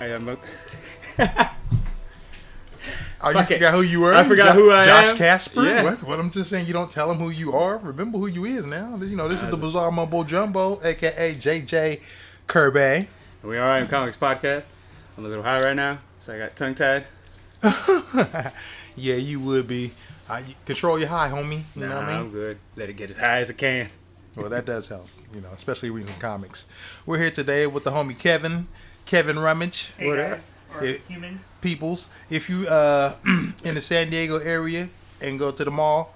Hey, Oh, you forgot who you were? I forgot who I Josh am. Casper? Yeah. What? I'm just saying you don't tell him who you are. Remember who you is now. You know, this is the Bizarre Mumbo Jumbo, a.k.a. JJ Kirby. We are in Comics Podcast. I'm a little high right now, so I got tongue-tied. Yeah, you would be. Control your high, homie. You know what I mean? I'm good. Let it get as high as it can. Well, that does help, you know, especially reading comics. We're here today with the homie Kevin Rummage. Hey What guys, or humans. Peoples, if you in the San Diego area and go to the mall,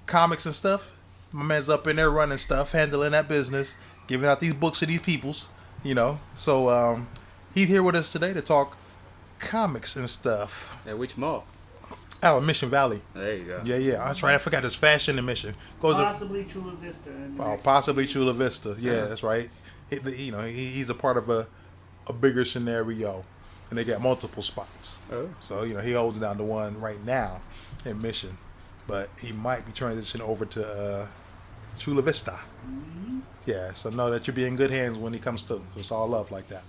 comics and stuff, my man's up in there running stuff, handling that business, giving out these books to these peoples, you know. So he's here with us today to talk comics and stuff. At which mall? Out in Mission Valley. There you go. Yeah. That's right. I forgot his fashion in Mission. Possibly Chula Vista. Possibly Chula Vista. Yeah, that's right. He's a part of a bigger scenario, and they got multiple spots. Oh. So he holds down the one right now in Mission, but he might be transitioning over to Chula Vista. Mm-hmm. Yeah. So know that you'll be in good hands when he comes through. It's all love like that.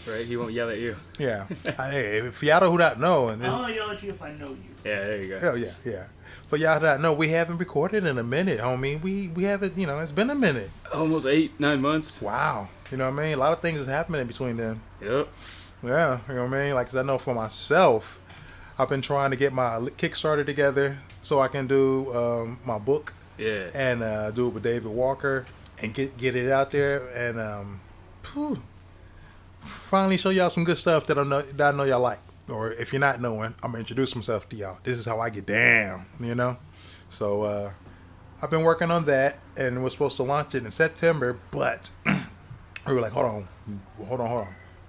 Right? He won't yell at you. Yeah. Hey, if y'all who don't know, and I'll yell at you if I know you. Yeah, there you go. hell yeah. But y'all that know, we haven't recorded in a minute, homie. We haven't, it's been a minute. Almost 8-9 months. Wow. You know what I mean? A lot of things is happening in between then. Yep. Yeah, you know what I mean? Like, 'cause I know for myself, I've been trying to get my Kickstarter together so I can do my book. Yeah. And do it with David Walker and get it out there and finally show y'all some good stuff that I know y'all like. Or if you're not knowing, I'm gonna introduce myself to y'all. This is how I get down, So I've been working on that, and we're supposed to launch it in September, but we were like, hold on.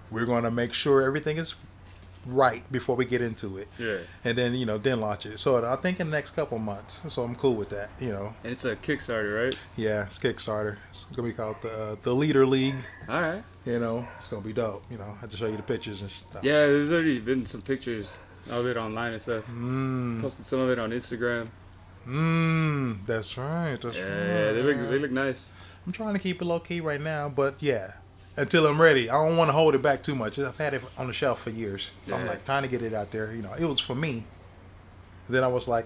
We're gonna make sure everything is right before we get into it. Yeah. And then then launch it. So I think in the next couple months. So I'm cool with that. And it's a Kickstarter, right? Yeah, it's Kickstarter. It's gonna be called the Leader League. All right. It's gonna be dope. I have to show you the pictures and stuff. Yeah, there's already been some pictures of it online and stuff. Mm. Posted some of it on Instagram. That's right. Yeah, they look nice. I'm trying to keep it low key right now, but yeah, until I'm ready. I don't want to hold it back too much. I've had it on the shelf for years, so I'm like trying to get it out there. It was for me. Then I was like,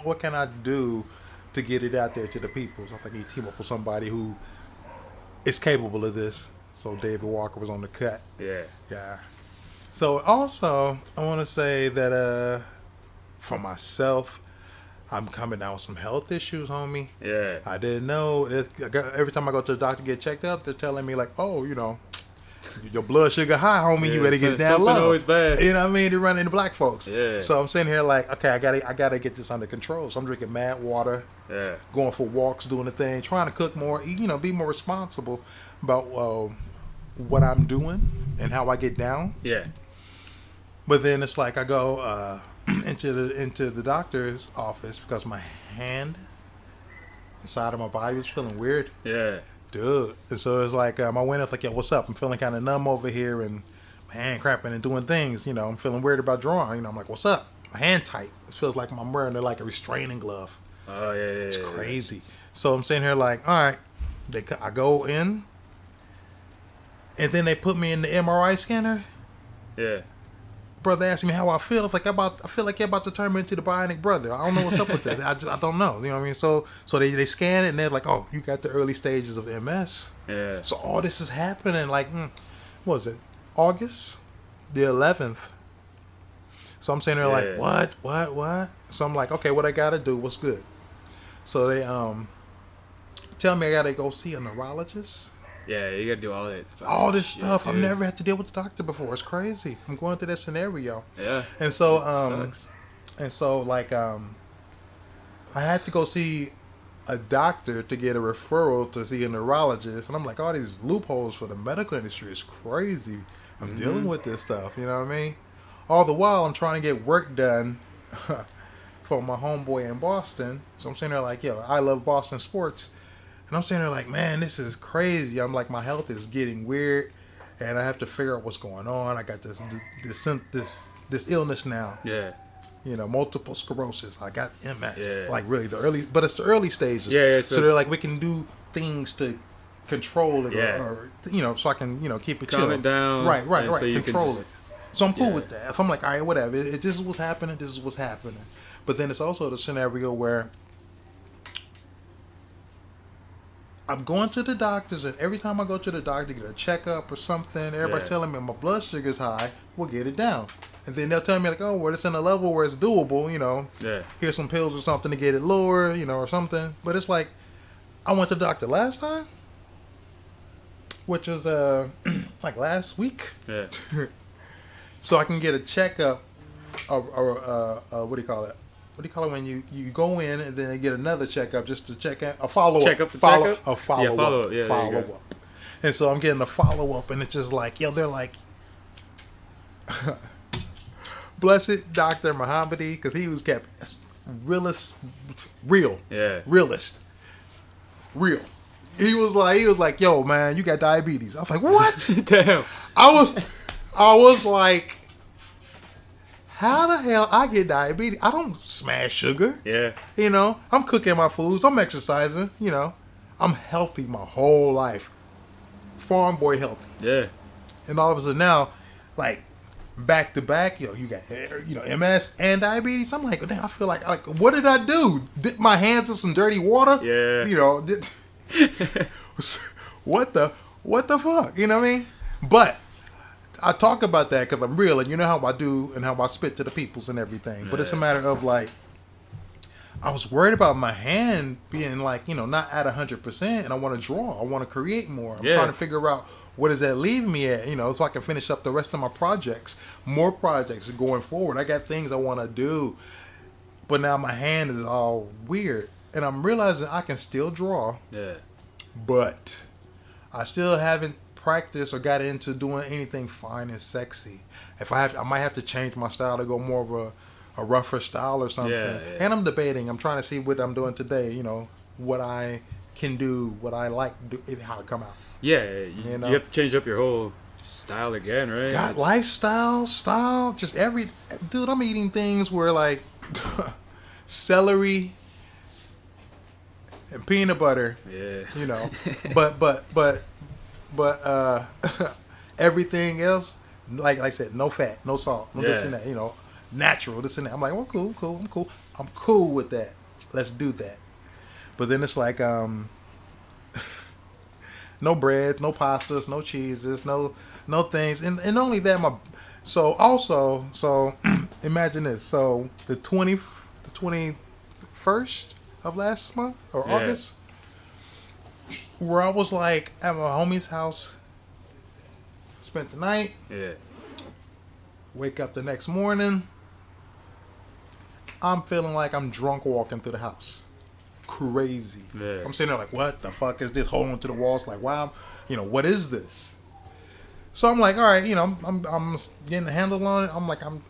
what can I do to get it out there to the people? So I think I need to team up with somebody who is capable of this. So David Walker was on the cut. Yeah. Yeah. So also, I want to say that for myself, I'm coming down with some health issues, homie. Yeah. I didn't know. Every time I go to the doctor to get checked up, they're telling me like, oh, your blood sugar high, homie. Yeah, you better get it down something low. always bad. You know what I mean? They're running into black folks. Yeah. So I'm sitting here like, okay, I gotta get this under control. So I'm drinking mad water. Yeah. Going for walks, doing the thing, trying to cook more. Be more responsible about what I'm doing and how I get down. Yeah. But then it's like I go into the doctor's office because my hand inside of my body was feeling weird. Yeah. Dude. And so it's like I went up like, yo, what's up? I'm feeling kind of numb over here and my hand cramping and doing things. I'm feeling weird about drawing. I'm like, what's up? My hand tight. It feels like I'm wearing like a restraining glove. Oh, yeah. It's crazy. So I'm sitting here like, all right. I go in and then they put me in the MRI scanner. Yeah. Brother asked me how I feel. It's like I feel like you're about to turn me into the Bionic Brother. I don't know what's up with this. I don't know. You know what I mean? So they scan it and they're like, oh, you got the early stages of MS. Yeah. So all this is happening like, what was it? August the 11th. So I'm sitting there like, what? So I'm like, okay, what I gotta do? What's good? So they tell me I gotta go see a neurologist. Yeah, you gotta do all that. All this stuff. Dude. I've never had to deal with the doctor before. It's crazy. I'm going through that scenario. Yeah. And so Sucks. I had to go see a doctor to get a referral to see a neurologist, and I'm like, all these loopholes for the medical industry is crazy. I'm dealing with this stuff, you know what I mean? All the while I'm trying to get work done for my homeboy in Boston. So I'm sitting there like, yo, I love Boston sports. And I'm sitting there like, man, this is crazy. I'm like, my health is getting weird, and I have to figure out what's going on. I got this illness now. Yeah. Multiple sclerosis. I got MS. Yeah. Like really but it's the early stages. Yeah. So they're like, we can do things to control it, Yeah. or so I can keep it Calm chill. it down, Right, and so you can control just- it. So I'm cool Yeah. with that. So I'm like, all right, whatever. This is what's happening. This is what's happening. But then it's also the scenario where I'm going to the doctors, and every time I go to the doctor to get a checkup or something, everybody's Yeah. telling me my blood sugar's high. We'll get it down, and then they'll tell me like, oh, well, it's in a level where it's doable. Yeah. Here's some pills or something to get it lower, or something. But it's like, I went to the doctor last time, which was like last week, Yeah. so I can get a checkup, or what do you call it? What do you call it when you go in and then they get another checkup just to check out a follow up, Check up the follow checkup? a follow Yeah, up, follow-up. Yeah, there you go. up. And so I'm getting a follow up, and it's just like, they're like, blessed Dr. Muhammadi, because he was kept real. Yeah. Realist. Real. He was like, yo, man, you got diabetes. I was like, what? Damn. I was like, how the hell I get diabetes? I don't smash sugar. Yeah. I'm cooking my foods. I'm exercising. I'm healthy my whole life. Farm boy healthy. Yeah. And all of a sudden now, like, back to back, you got MS and diabetes. I'm like, damn, I feel like what did I do? Dip my hands in some dirty water? Yeah. What the fuck? You know what I mean? But I talk about that because I'm real, and you know how I do and how I spit to the peoples and everything. But it's a matter of like, I was worried about my hand being like, not at 100%, and I want to draw. I want to create more. I'm trying to figure out what does that leave me at, so I can finish up the rest of my projects, more projects going forward. I got things I want to do, but now my hand is all weird, and I'm realizing I can still draw, Yeah. but I still haven't practiced or got into doing anything fine and sexy. I might have to change my style to go more of a rougher style or something. Yeah. And I'm debating. I'm trying to see what I'm doing today. What I can do, what I like to do, how it come out. Yeah. You have to change up your whole style again, right? Got lifestyle, style, just dude. I'm eating things where like celery and peanut butter. Yeah. But everything else, like I said, no fat, no salt, no this and that, natural, this and that. I'm like, well, cool, I'm cool. I'm cool with that. Let's do that. But then it's like, no bread, no pastas, no cheeses, no things. And only that, so imagine this. So the 21st of last month or August, where I was like at my homie's house, spent the night, wake up the next morning, I'm feeling like I'm drunk walking through the house. Crazy. Yeah. I'm sitting there like, what the fuck is this? Holding to the walls like, wow, what is this? So I'm like, all right, I'm getting a handle on it. I'm like, I'm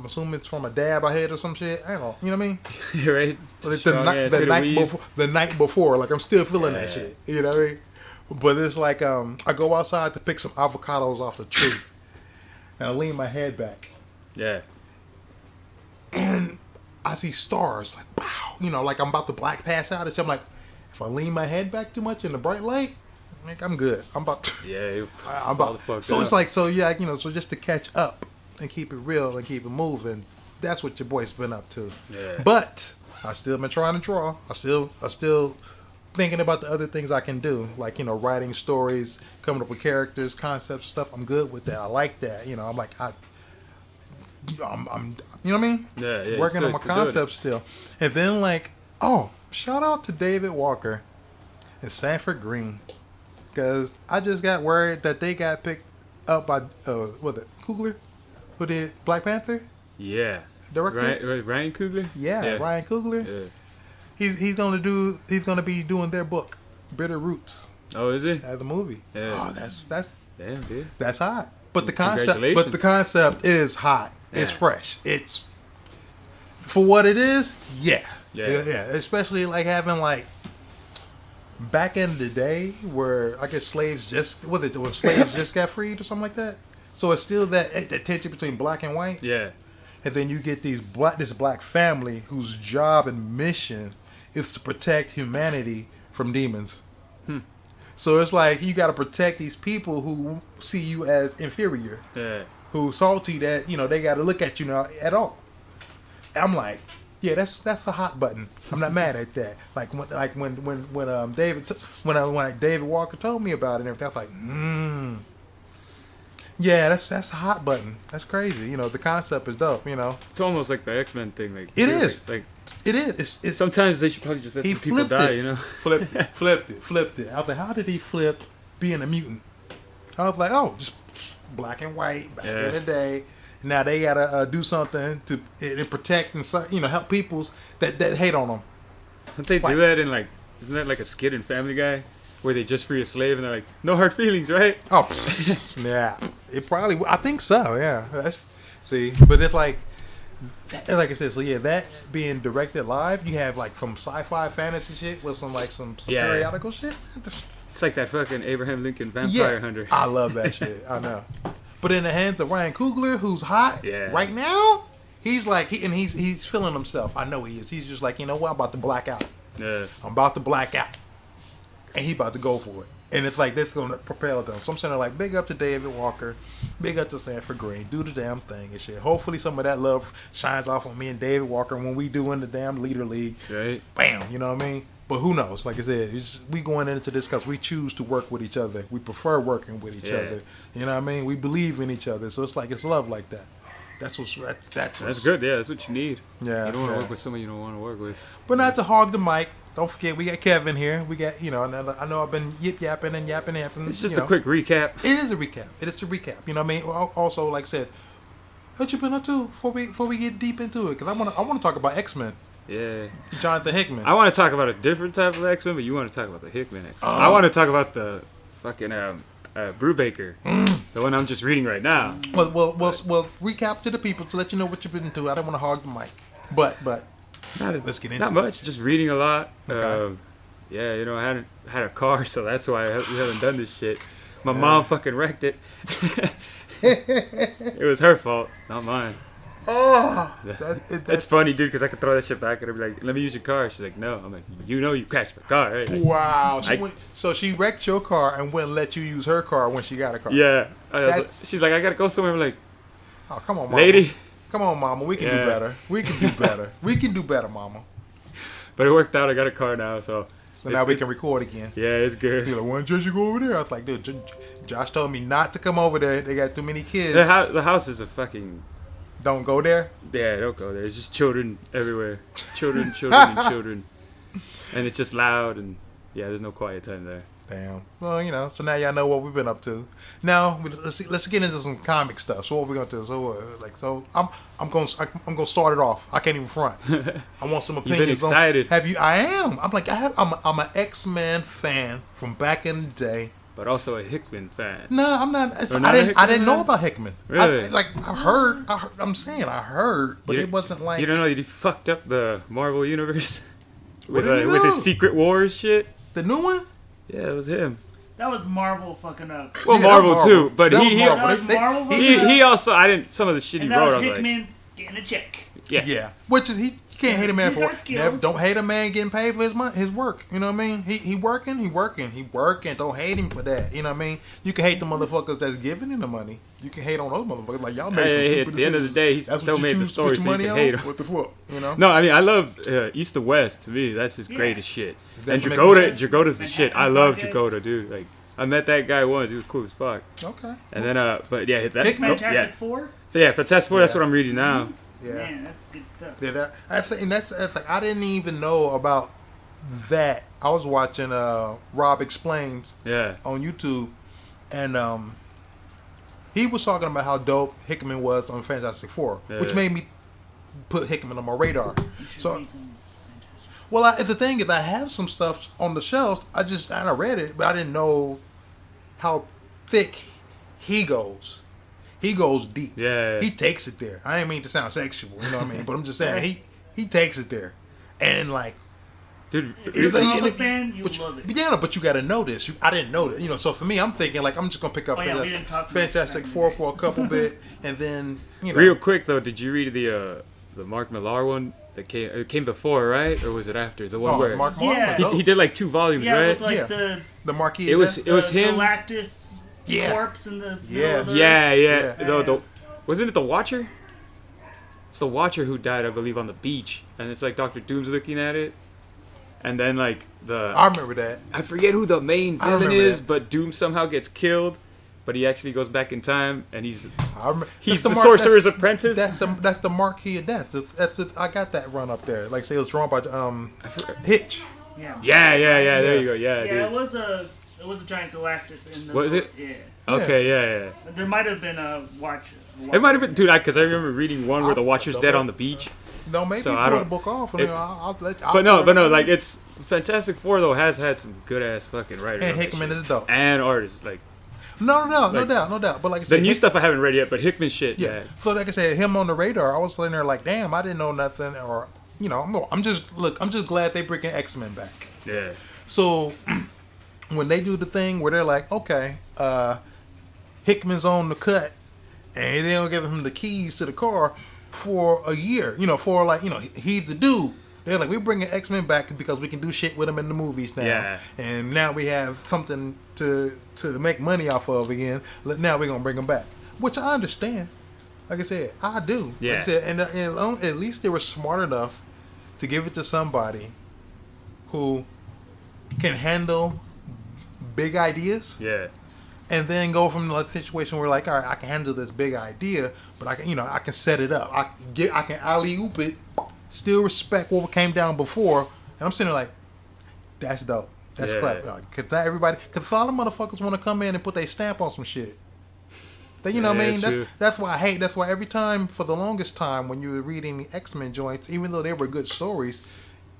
assuming it's from a dab I had or some shit. I don't know, you know what I mean? Right. Like the night before, like I'm still feeling that shit. You know what I mean? But it's like I go outside to pick some avocados off the tree, and I lean my head back, Yeah. and I see stars like wow, like I'm about to black pass out. And so I'm like, if I lean my head back too much in the bright light, like I'm good. I'm about to. Yeah. I'm about. So it's like so just to catch up and keep it real and keep it moving. That's what your boy's been up to. Yeah. But I still been trying to draw. I still thinking about the other things I can do, like writing stories, coming up with characters, concepts, stuff. I'm good with that. I like that. I'm like I'm you know what I mean? Yeah. Working on my concepts still. And then like, shout out to David Walker and Sanford Green, because I just got word that they got picked up by Coogler, who did Black Panther. Yeah. Director? Ryan Coogler? Yeah, Ryan Coogler. Yeah. He's gonna be doing their book, Bitter Roots, Oh, is he? as a movie. Yeah. Oh, that's Damn, dude. that's hot. But the Congratulations. concept is hot. It's Yeah. fresh. It's for what it is. Yeah. Yeah. Especially like having like back in the day where I guess slaves just when slaves just got freed or something like that. So it's still that tension between black and white. Yeah. And then you get this black family whose job and mission is to protect humanity from demons. So it's like you got to protect these people who see you as inferior, Yeah. who salty that they got to look at you now at all. I'm like, yeah, that's a hot button. I'm not mad at that. When David Walker told me about it and everything, I was like, yeah, that's a hot button. That's crazy. The concept is dope. It's almost like the X-Men thing. Like It is. Like It is. It's sometimes they should probably just let he some people flipped die. it. Flipped it. I was like, how did he flip being a mutant? I was like, oh, just black and white back in the day. Now they gotta do something to protect and help peoples that hate on them. Don't they do that in isn't that like a skit in Family Guy where they just free a slave and they're like, no hard feelings, right? Oh, snap! It probably. I think so. Yeah. But it's like I said. So yeah, that being directed live, you have some sci-fi fantasy shit with some periodical shit. It's like that fucking Abraham Lincoln Vampire Hunter. I love that shit. I know. But in the hands of Ryan Coogler, who's hot right now, he's like, he's feeling himself. I know he is. He's just like, you know what? I'm about to black out. Yeah. I'm about to black out. And he's about to go for it. And it's like, that's going to propel them. So I'm saying, like, big up to David Walker. Big up to Sanford Green. Do the damn thing and shit. Hopefully some of that love shines off on me and David Walker when we do in the damn Leader League. Right. Bam. You know what I mean? But who knows? Like I said, we going into this because we choose to work with each other. We prefer working with each other. You know what I mean? We believe in each other. So it's like it's love like that. That's good. Yeah, that's what you need. Yeah. You don't want to work with someone you don't want to work with. But not to hog the mic. Don't forget, we got Kevin here. We got, I know I've been yip-yapping and yapping. It's just a quick recap. It is a recap. It is a recap. You know what I mean? Also, like I said, what you been up to before we get deep into it? Because I want to talk about X-Men. Yeah. Jonathan Hickman. I want to talk about a different type of X-Men, but you want to talk about the Hickman X-Men. I want to talk about the fucking Brubaker, the one I'm just reading right now. Well, recap to the people to let you know what you've been into. I don't want to hog the mic, but let's get into it. Not much, just reading a lot. Okay. I hadn't had a car, so that's why we haven't done this shit. My mom fucking wrecked it. It was her fault, not mine. Oh, that's funny, dude, because I could throw that shit back and I'd be like, let me use your car. She's like, no. I'm like, you crashed my car, right? Like, wow. So she wrecked your car and wouldn't let you use her car when she got a car. Yeah. She's like, I got to go somewhere. I'm like, oh, come on, mama. Lady. Come on, mama. We can do better. We can do better. We can do better, mama. But it worked out. I got a car now, so now we can record again. Yeah, it's good. You're like, why don't you go over there? I was like, dude, Josh told me not to come over there. They got too many kids. The house is a fucking... Don't go there? Yeah, don't go there. It's just children everywhere. Children, and children. And it's just loud, and there's no quiet time there. Damn. Well, so now y'all know what we've been up to. Now let's get into some comic stuff. So what we're gonna do? So I'm gonna start it off. I can't even front. I want some opinions. You've been excited. Have you? I am. I'm like I'm an X-Men fan from back in the day. But also a Hickman fan. No, I'm not. I didn't know about Hickman. Really? I heard. I'm saying I heard, but it wasn't like. You don't know he fucked up the Marvel universe with his Secret Wars shit. The new one. Yeah, it was him. That was Marvel fucking up. Well, Yeah, Marvel too, but That was Marvel fucking up. he also some of the shit he And that wrote. was I was Hickman like, getting a check. yeah. Which is you can't hate a man He's for got skills. don't hate a man getting paid for his work. You know what I mean? He working. Don't hate him for that. You know what I mean? You can hate the motherfuckers that's giving him the money. You can hate on those motherfuckers like y'all made some stupid At the end of the day, he still made the story, so you can hate him. What the fuck? You know? No, I mean I love East to West. To me, that's his greatest shit. And That Dragota's the shit. I love Dragota, dude. Like I met that guy once. He was cool as fuck. Okay. And then but yeah, that's Fantastic Four? Yeah, Fantastic Four. That's what I'm reading now. Yeah. Man, that's good stuff. Yeah, that's like I didn't even know about that. I was watching Rob Explains Yeah. on YouTube, and he was talking about how dope Hickman was on Fantastic Four, which made me put Hickman on my radar. You should So, read some Fantastic Four. well, the thing is, I have some stuff on the shelf. I read it, but I didn't know how thick he goes. He goes deep. Yeah. He takes it there. I didn't mean to sound sexual, you know what I mean? But I'm just saying he takes it there, and like. Dude, If you're a Like, Marvel fan, you'll love it. Yeah, but you got to know this. I didn't know that. So for me, I'm thinking like I'm just gonna pick up We didn't talk much Fantastic back in Four the for a couple bit, and then real quick though, did you read the Mark Millar one that came before, right? Or was it after? The one where Mark Yeah. Millar. he did like 2 volumes, Yeah, it right? was like Yeah. the The Marquis. It was The him. Galactus Yeah. corpse in the Yeah. middle of the Yeah. Yeah. Wasn't it the Watcher? It's the Watcher who died, I believe, on the beach, and it's like Doctor Doom's looking at it, and then like I remember that. I forget who the main I villain remember is, that. but Doom somehow gets killed, but he actually goes back in time, and he's I remember. the That's Sorcerer's Apprentice. That's the Marquis of Death. I got that run up there. Like say it was drawn by Hitch. Yeah. Yeah. There you go. Yeah, Yeah, dude. it was a giant Galactus in the. Was it? Yeah. Okay, yeah. There might have been a Watcher. It might have been, dude, because I remember reading one where the Watcher's dead on the beach. No, maybe So pull I the don't- book off. it- I'll But no, like it's Fantastic Four though has had some good ass fucking writers. And on that Hickman shit. is dope. And artists like No like- doubt. But like I the said, new stuff I haven't read yet, but Hickman shit. Yeah. Yeah. So like I said, him on the radar. I was sitting there like, damn, I didn't know nothing. Or I'm just glad they bringing X-Men back. Yeah. So when they do the thing where they're like, okay, Hickman's on the cut, and they don't give him the keys to the car for a year. He's the dude. They're like, we're bringing X-Men back because we can do shit with him in the movies now. Yeah. And now we have something to make money off of again. Now we're gonna bring him back, which I understand. Like I said, I do. Yeah. Like I said, and at least they were smart enough to give it to somebody who can handle big ideas, Yeah. and then go from the situation where like, all right, I can handle this big idea, but I can set it up. I can alley oop it, still respect what came down before, and I'm sitting there like, that's dope. That's Yeah. clap. Cause not everybody, cause a lot of motherfuckers want to come in and put their stamp on some shit. What I mean? it's true. That's why I hate. That's why every time, for the longest time, when you were reading the X-Men joints, even though they were good stories,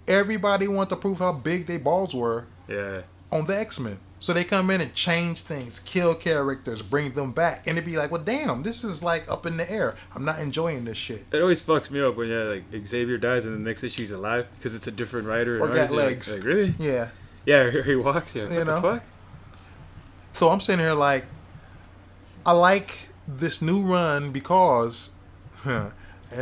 everybody wanted to prove how big their balls were Yeah. on the X-Men. So they come in and change things, kill characters, bring them back. And it'd be like, well, damn, this is like up in the air. I'm not enjoying this shit. It always fucks me up when like Xavier dies and the next issue he's alive because it's a different writer. Or and got artist. legs. Like really? Yeah. Yeah, here he walks. Yeah. What You know? the fuck? So I'm sitting here like, I like this new run because, and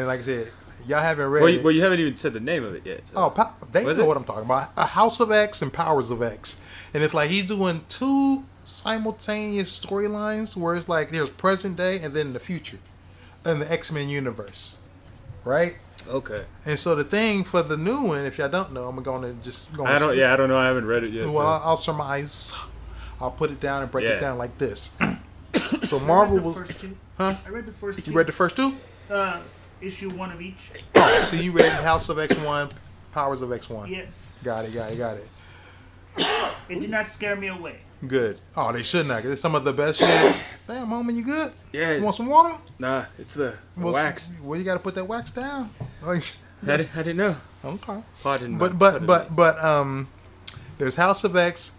like I said, y'all haven't read it. Well, you haven't even said the name of it yet. So. Oh, they Was know it? what I'm talking about. A House of X and Powers of X. And it's like he's doing two simultaneous storylines where it's like there's present day and then the future in the X-Men universe. Right? Okay. And so the thing for the new one, if y'all don't know, I'm going to just go. I don't know. I haven't read it yet. Well, so. I'll surmise. I'll put it down and break Yeah. it down like this. So I Marvel read the was, first two. huh? I read the first two. You read the first two? Issue one of each. Oh, so you read House of X1, Powers of X1. Yeah. Got it. It did not scare me away. Good. Oh, they should not. 'Cause it's some of the best shit. Damn, homie, you good? Yeah. You want some water? Nah, it's the Well, wax. Well, you got to put that wax down. Like, I didn't know. okay. Pardon. But there's House of X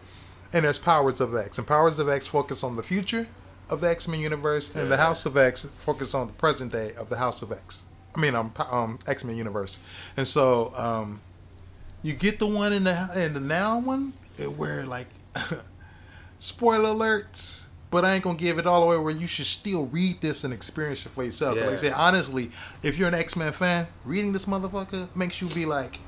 and there's Powers of X. And Powers of X focus on the future of the X-Men universe, and the House of X focus on the present day of the House of X. X-Men universe. And so you get the one in the now one where like spoiler alerts, but I ain't gonna give it all away. Where you should still read this and experience it for yourself. But like I Yeah. said, honestly, if you're an X-Men fan, reading this motherfucker makes you be like,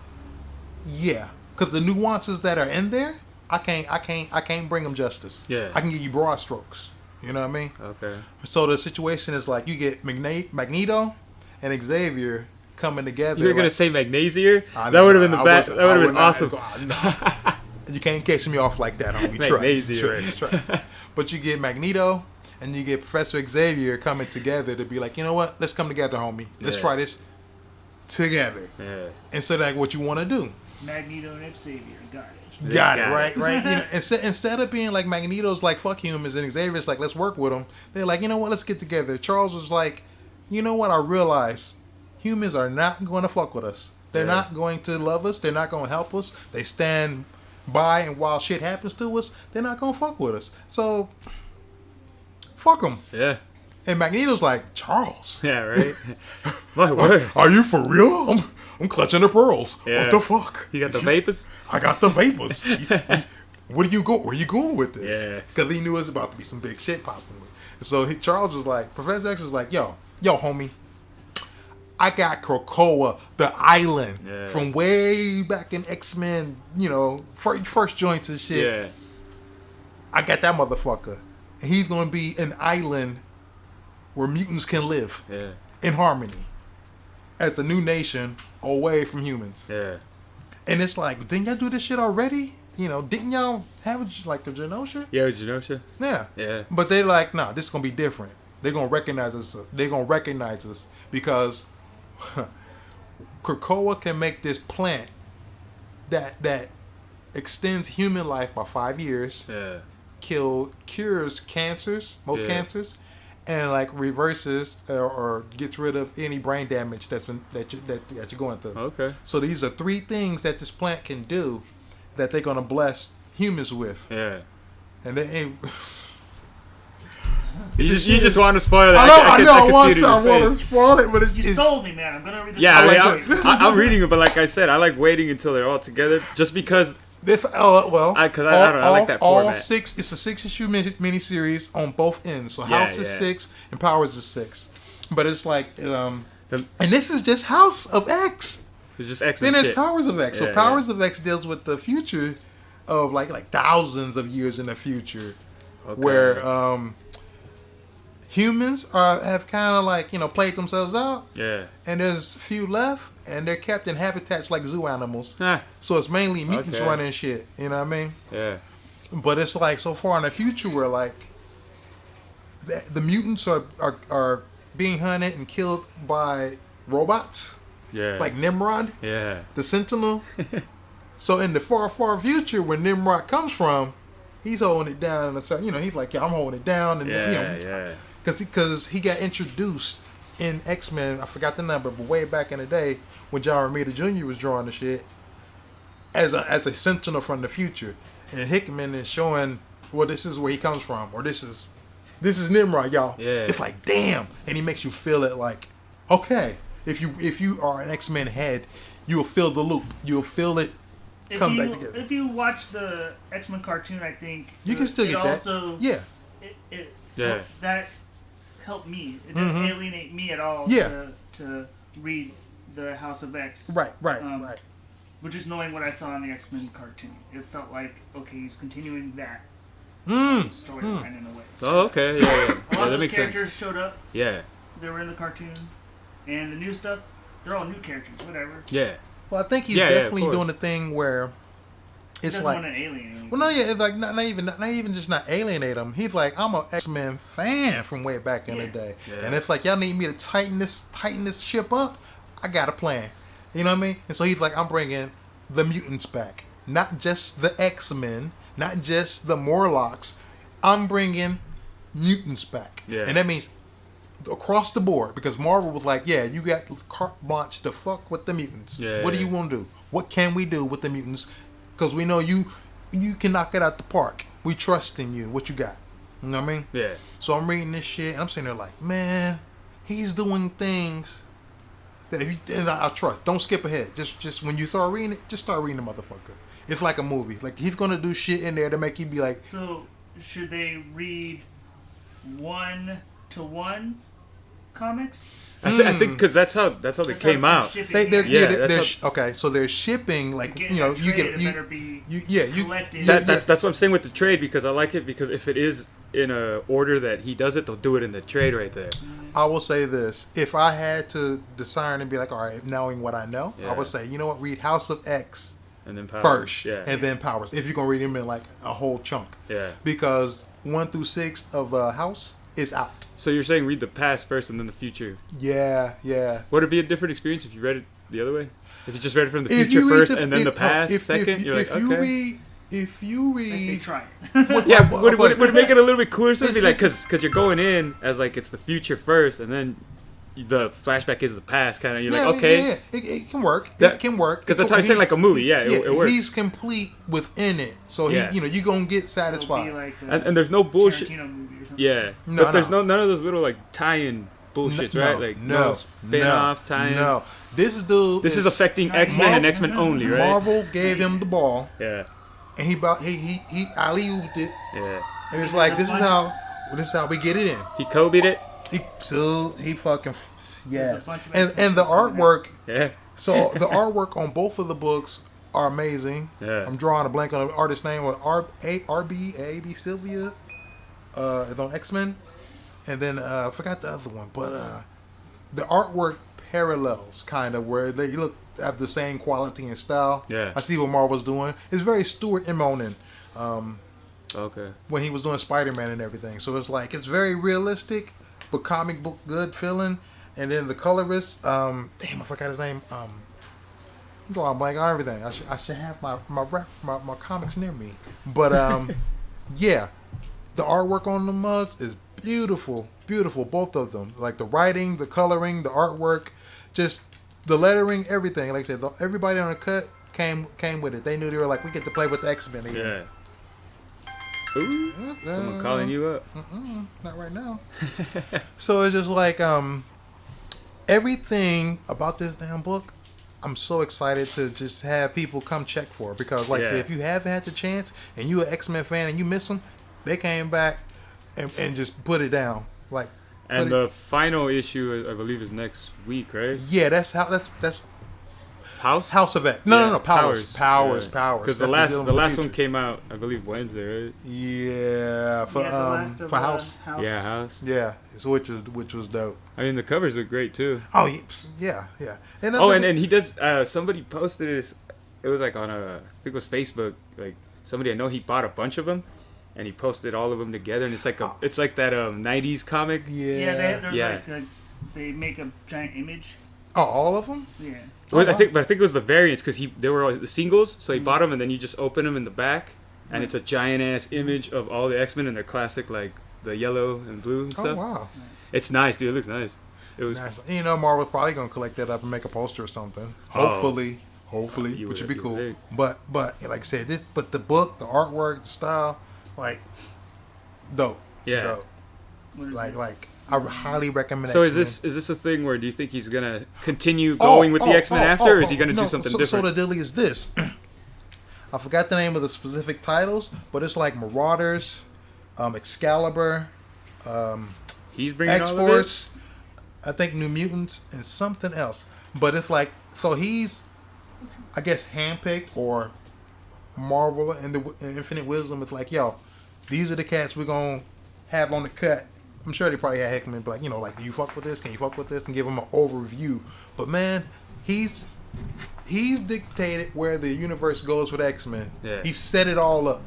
yeah, because the nuances that are in there, I can't bring them justice. Yeah. I can give you broad strokes. You know what I mean? Okay. So the situation is like you get Magneto and Xavier coming together. You were gonna like, say Magnesier? I That know, would have been the I best. wasn't- That would I have been would awesome. not- no. You can't catch me off like that, homie. Magnesier. Trust. But you get Magneto and you get Professor Xavier coming together to be like, you know what? Let's come together, homie. Let's Yeah. try this together. Yeah. And so that's what you want to do. Magneto and Xavier. Got it. Got it, Got it. right? You know, instead of being like Magneto's like fuck humans and Xavier's like let's work with them, they're like, you know what, let's get together. Charles was like, you know what, I realize humans are not going to fuck with us. They're Yeah. not going to love us. They're not going to help us. They stand by, and while shit happens to us, they're not going to fuck with us. So fuck them. Yeah. And Magneto's like, Charles, Yeah. Right. My word. are you for real? I'm clutching the pearls. Yeah. What the fuck? You got the vapors? I got the vapors. Where are you going with this? Yeah. Because he knew it was about to be some big shit popping. And so Charles is like, Professor X is like, yo, homie, I got Krakoa, the island, Yeah. from way back in X-Men, first joints and shit. Yeah. I got that motherfucker. And he's going to be an island where mutants can live Yeah. in harmony as a new nation away from humans. Yeah. And it's like, didn't y'all do this shit already? You know, didn't y'all have like a Genosha? Yeah, Genosha. Yeah. Yeah. But they're like, nah, this is gonna be different. They're gonna recognize us. They're gonna recognize us because Krakoa can make this plant that extends human life by 5 years, Yeah. cures cancers, most Yeah. cancers, and like reverses or gets rid of any brain damage that you're going through. Okay. So these are 3 things that this plant can do that they're gonna bless humans with, Yeah. and they. You just want to spoil that. I know, I can see want it in to. I your want to face. spoil it, but it's You just sold me, man. I'm gonna read this. Yeah, I I like mean, it. I'm reading it, but like I said, I like waiting until they're all together, just because. this. Oh well, Because I don't know, I like that all format. 6. It's a 6-issue miniseries on both ends. So Yeah, House is yeah. 6 and Powers is 6, but it's like, The- and this is just House of X. It's just X-Men Then there's shit. Powers of X. So Yeah, Powers of X deals with the future of like thousands of years in the future, Okay. where humans have kind of like played themselves out. Yeah. And there's few left, and they're kept in habitats like zoo animals. Ah, So it's mainly mutants Okay. running shit. You know what I mean? yeah. But it's like so far in the future where like the mutants are being hunted and killed by robots Yeah. like Nimrod, Yeah. the Sentinel. So in the far future, when Nimrod comes from, he's holding it down. And so he's like, yeah, I'm holding it down, and Yeah. Yeah. because he got introduced in X-Men, I forgot the number, but way back in the day when John Romita Jr. was drawing the shit as a sentinel from the future, and Hickman is showing, well, this is where he comes from, or this is Nimrod, y'all. Yeah. It's like, damn, and he makes you feel it like, okay, if you are an X-Men head, you'll feel the loop, you'll feel it come back together. If you watch the X-Men cartoon, I think You can still it get that. also, Yeah. It Yeah. that helped me. It didn't alienate me at all. Mm-hmm. Yeah. To read the House of X. Right. Right. Which is knowing what I saw in the X-Men cartoon. It felt like, okay, he's continuing that storyline in a way. Oh, okay. Yeah. Yeah. A lot Yeah, of that those makes characters sense. showed up. Yeah. They were in the cartoon, and the new stuff, they're all new characters. Whatever. Yeah. Well, I think he's Yeah, yeah, of definitely course. doing the thing where He it's doesn't like, want to alienate anyone. well, no, yeah, it's like not even just not alienate him. He's like, I'm an X-Men fan from way back in the day, Yeah. and it's like y'all need me to tighten this ship up. I got a plan. You know what I mean? And so he's like, I'm bringing the mutants back, not just the X-Men, not just the Morlocks. I'm bringing mutants back, Yeah. and that means across the board, because Marvel was like, yeah, you got carte blanche to fuck with the mutants. Yeah, What do yeah. you want to do? What can we do with the mutants? Because we know you can knock it out the park. We trust in you. What you got? You know what I mean? Yeah. So I'm reading this shit, and I'm sitting there like, man, he's doing things that if you, and I trust. Don't skip ahead. Just when you start reading it, just start reading the motherfucker. It's like a movie. Like he's gonna do shit in there to make you be like, So, should they read 1-to-1 comics? I think because that's how they That's how came it's out. shipping they're, here. Yeah, that's okay. So they're shipping like Getting you that trade, get it better be you collected. That's what I'm saying with the trade, because I like it, because if it is in a order that he does it, they'll do it in the trade right there. I will say this: if I had to discern and be like, all right, knowing what I know, I Yeah. would say, you know what, read House of X And then Powers. first, Yeah. and then Powers. If you're gonna read them in like a whole chunk, Yeah. because 1 through 6 of House is out. So you're saying read the past first and then the future. Yeah. Would it be a different experience if you read it the other way? If you just read it from the If future you read first and then the past second, you're like, if you okay. read, if you I say read, try it. Yeah, Well, would but- it make it a little bit cooler? So it'd be like, It's- because you're going in as like it's the future first, and then the flashback is the past, kind of. You're yeah, like, okay, yeah, it can work. That- It can work because that's how I'm saying, like a movie. Yeah, it works. He's complete within it, so Yeah. he, you're gonna get It'll be satisfied. like a and there's no bullshit. Tarantino movie or something. Yeah, No, but there's no. none of those little like tie-in bullshits, right? Like no spin-offs, tie-ins. No, this dude. This is affecting Not X-Men and Marvel. X-Men only, right? Marvel gave him the ball, Yeah, and he alley-ooped it, yeah. and it's like this is how we get it in. He Kobe'd it. He fucking There's yes, a bunch of and the X-Men artwork. Yeah, So the artwork on both of the books are amazing. Yeah. I'm drawing a blank on the artist's name. RB Sylvia. It's on X-Men. And then I forgot the other one. But the artwork parallels kind of where they look have the same quality and style. Yeah. I see what Marvel's doing. It's very Stuart Immonen. Okay. When he was doing Spider-Man and everything. So it's like, it's very realistic, but comic book good feeling. And then the colorist, damn, I forgot his name. I'm drawing blank on everything. I should have my comics near me. But yeah, the artwork on the mugs is beautiful, beautiful. Both of them, like the writing, the coloring, the artwork, just the lettering, everything. Like I said, everybody on the cut came with it. They knew they were like, we get to play with the X-Men again. Yeah. Ooh, someone calling you up. Not right now. So it's just like everything about this damn book. I'm so excited to just have people come check for it because, like I said, if you haven't had the chance and you're an X-Men fan and you miss them, they came back and just put it down. Like, and the final issue, I believe, is next week, right? Yeah, that's House of X. No, Powers. Because the last one came out, I believe, Wednesday, right? Yeah, for House. Yeah, House. Yeah, which was dope. I mean, the covers look great too. Oh yeah. And he does. Somebody posted this. It was like on I think it was Facebook. Like somebody I know, he bought a bunch of them, and he posted all of them together, and it's like it's like that '90s comic. Yeah. Like they make a giant image. Oh, all of them? Yeah. Well, I think it was the variants because they were the singles, so he bought them and then you just open them in the back, and it's a giant ass image of all the X-Men in their classic like the yellow and blue and stuff. Oh wow, it's nice, dude. It looks nice. It was nice. You know, Marvel's probably gonna collect that up and make a poster or something. Hopefully, which would be cool. Big. But like I said, but the book, the artwork, the style, like dope. Yeah. Dope. Like. I highly recommend. So X-Men. is this a thing where do you think he's gonna continue going with the X-Men after, or is he gonna do something different? So the deal is this. I forgot the name of the specific titles, but it's like Marauders, Excalibur, he's bringing X-Force, I think New Mutants, and something else. But it's like, so he's, I guess, handpicked, or Marvel and the Infinite Wisdom. It's like, yo, these are the cats we're gonna have on the cut. I'm sure they probably had Hickman be like, like, do you fuck with this? Can you fuck with this? And give him an overview. But man, he's dictated where the universe goes with X-Men. Yeah. He set it all up.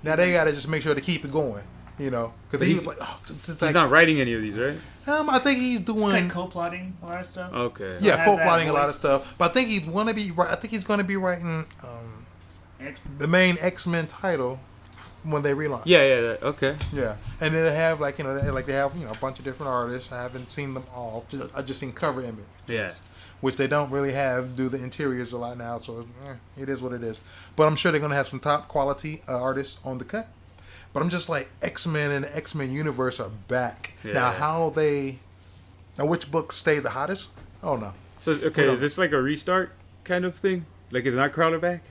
Now they gotta just make sure to keep it going. Because he was like, he's not writing any of these, right? I think he's doing like co-plotting a lot of stuff. Okay. So yeah, co-plotting a lot of stuff. But I think he's gonna be writing the main X-Men title when they relaunch. Yeah, okay. Yeah, and then they have they have a bunch of different artists. I haven't seen them all. I just seen cover image. Yeah, which they don't really do the interiors a lot now. So it is what it is. But I'm sure they're gonna have some top quality artists on the cut. But I'm just like, X-Men and the X-Men universe are back now. Now which books stay the hottest? Oh no. So is this like a restart kind of thing? Like is Nightcrawler back?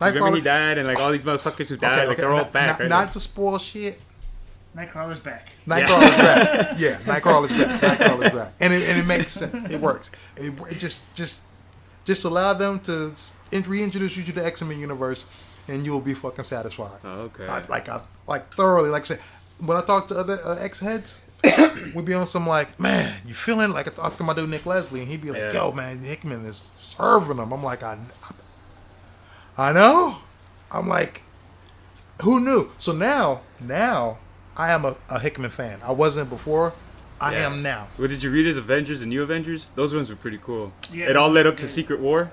Remember he died, and like all these motherfuckers who died, they're all back. Not to spoil shit. Nightcrawler's back. Nightcrawler's back. Yeah, Nightcrawler's back, and it makes sense. It works. It just allow them to reintroduce you to the X-Men universe, and you'll be fucking satisfied. Oh, okay. Like thoroughly. Like I said, when I talk to other X-heads, we'd be on some like, man, you feeling like I talk to my dude Nick Leslie, and he'd be like, yo, man, Hickman is serving them. I'm like, I know. I'm like, who knew? So now I am a Hickman fan. I wasn't before. I am now. Well, did you read his Avengers and New Avengers? Those ones were pretty cool. Yeah, it all led up to Secret War.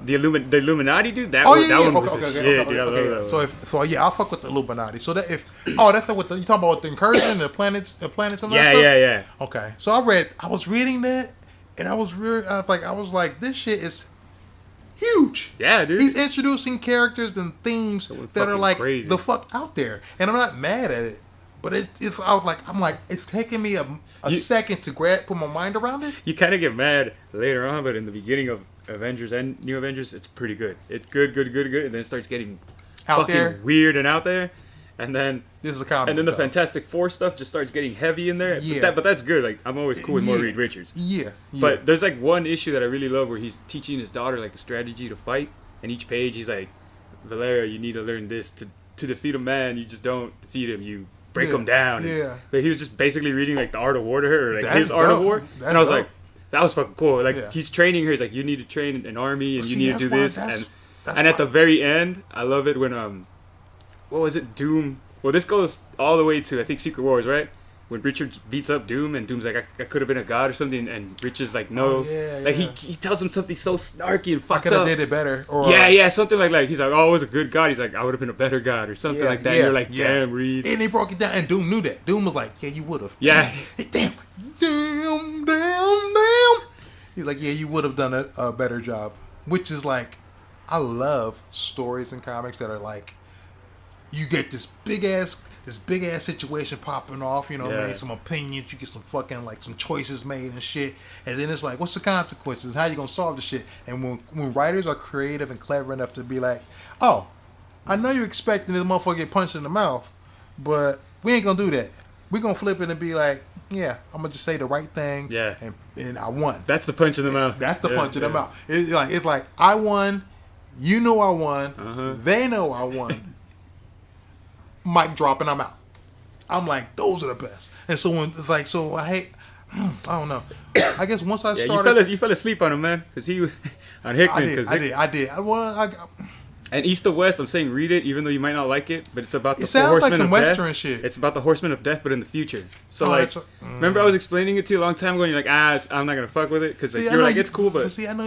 The Illuminati, dude. That one was shit. So I'll fuck with the Illuminati. So that that's what you talking about with the incursion and the planets and all that stuff? Yeah. Okay. So I was reading that, and I was like, this shit is huge. Yeah, dude. He's introducing characters and themes that are like crazy. The fuck out there, and I'm not mad at it. But I'm like, it's taking me a second to put my mind around it. You kind of get mad later on, but in the beginning of Avengers and New Avengers, it's pretty good. It's good, and then it starts getting fucking weird and out there, and then this is a comic. And then the Fantastic Four stuff just starts getting heavy in there. Yeah. But that's good. Like I'm always cool with more Reed Richards. Yeah. But there's like one issue that I really love where he's teaching his daughter like the strategy to fight. and each page he's like, Valeria, you need to learn this to defeat a man. You just don't defeat him. You break him down. Yeah. So he was just basically reading like the Art of War to her, or like That's his Art of dope. War, That's and I was dope. like, that was fucking cool. Like Yeah. he's training her. He's like, you need to train an army, and See, you need to do that's this, why- and that's at why- the very end, I love it when what was it, Doom? Well, this goes all the way to I think Secret Wars, right? When Richard beats up Doom, and Doom's like, I could have been a god or something, and Richard's like, no, Oh, yeah, like yeah. he tells him something so snarky and I fucked could have up. did it better. Or Yeah, something like he's like, oh, I was a good god. He's like, I would have been a better god or something Yeah, like that. yeah, And you're like, yeah. damn, Reed. And they broke it down, and Doom knew that. Doom was like, yeah, you would have. Yeah. Damn. He's like, yeah, you would have done a better job. Which is like, I love stories in comics that are like, you get this big ass situation popping off, you know what I Yeah. mean? Some opinions, you get some fucking like some choices made and shit. And then it's like, what's the consequences? How you gonna solve the shit? And when writers are creative and clever enough to be like, oh, I know you're expecting this motherfucker to get punched in the mouth, but we ain't gonna do that. We're gonna flip it and be like, yeah, I'm gonna just say the right thing. Yeah. And I won. That's the punch in the mouth. That's the Yeah, punch in the yeah. mouth. It's like I won. You know I won. Uh-huh. They know I won. Mic drop and I'm out. I'm like, those are the best. And so when like, so I hate. I don't know. I guess once I Yeah, started, you fell asleep on him, man, because he on Hickman. I did. And East to West, I'm saying read it, even though you might not like it, but it's about the It four sounds like horsemen some of Western death. shit. It's about the horsemen of death, but in the future. So Oh, like, that's what- remember I was explaining it to you a long time ago, and you're like, I'm not gonna fuck with it, because See, like, I you're know like, it's cool, but see, I know.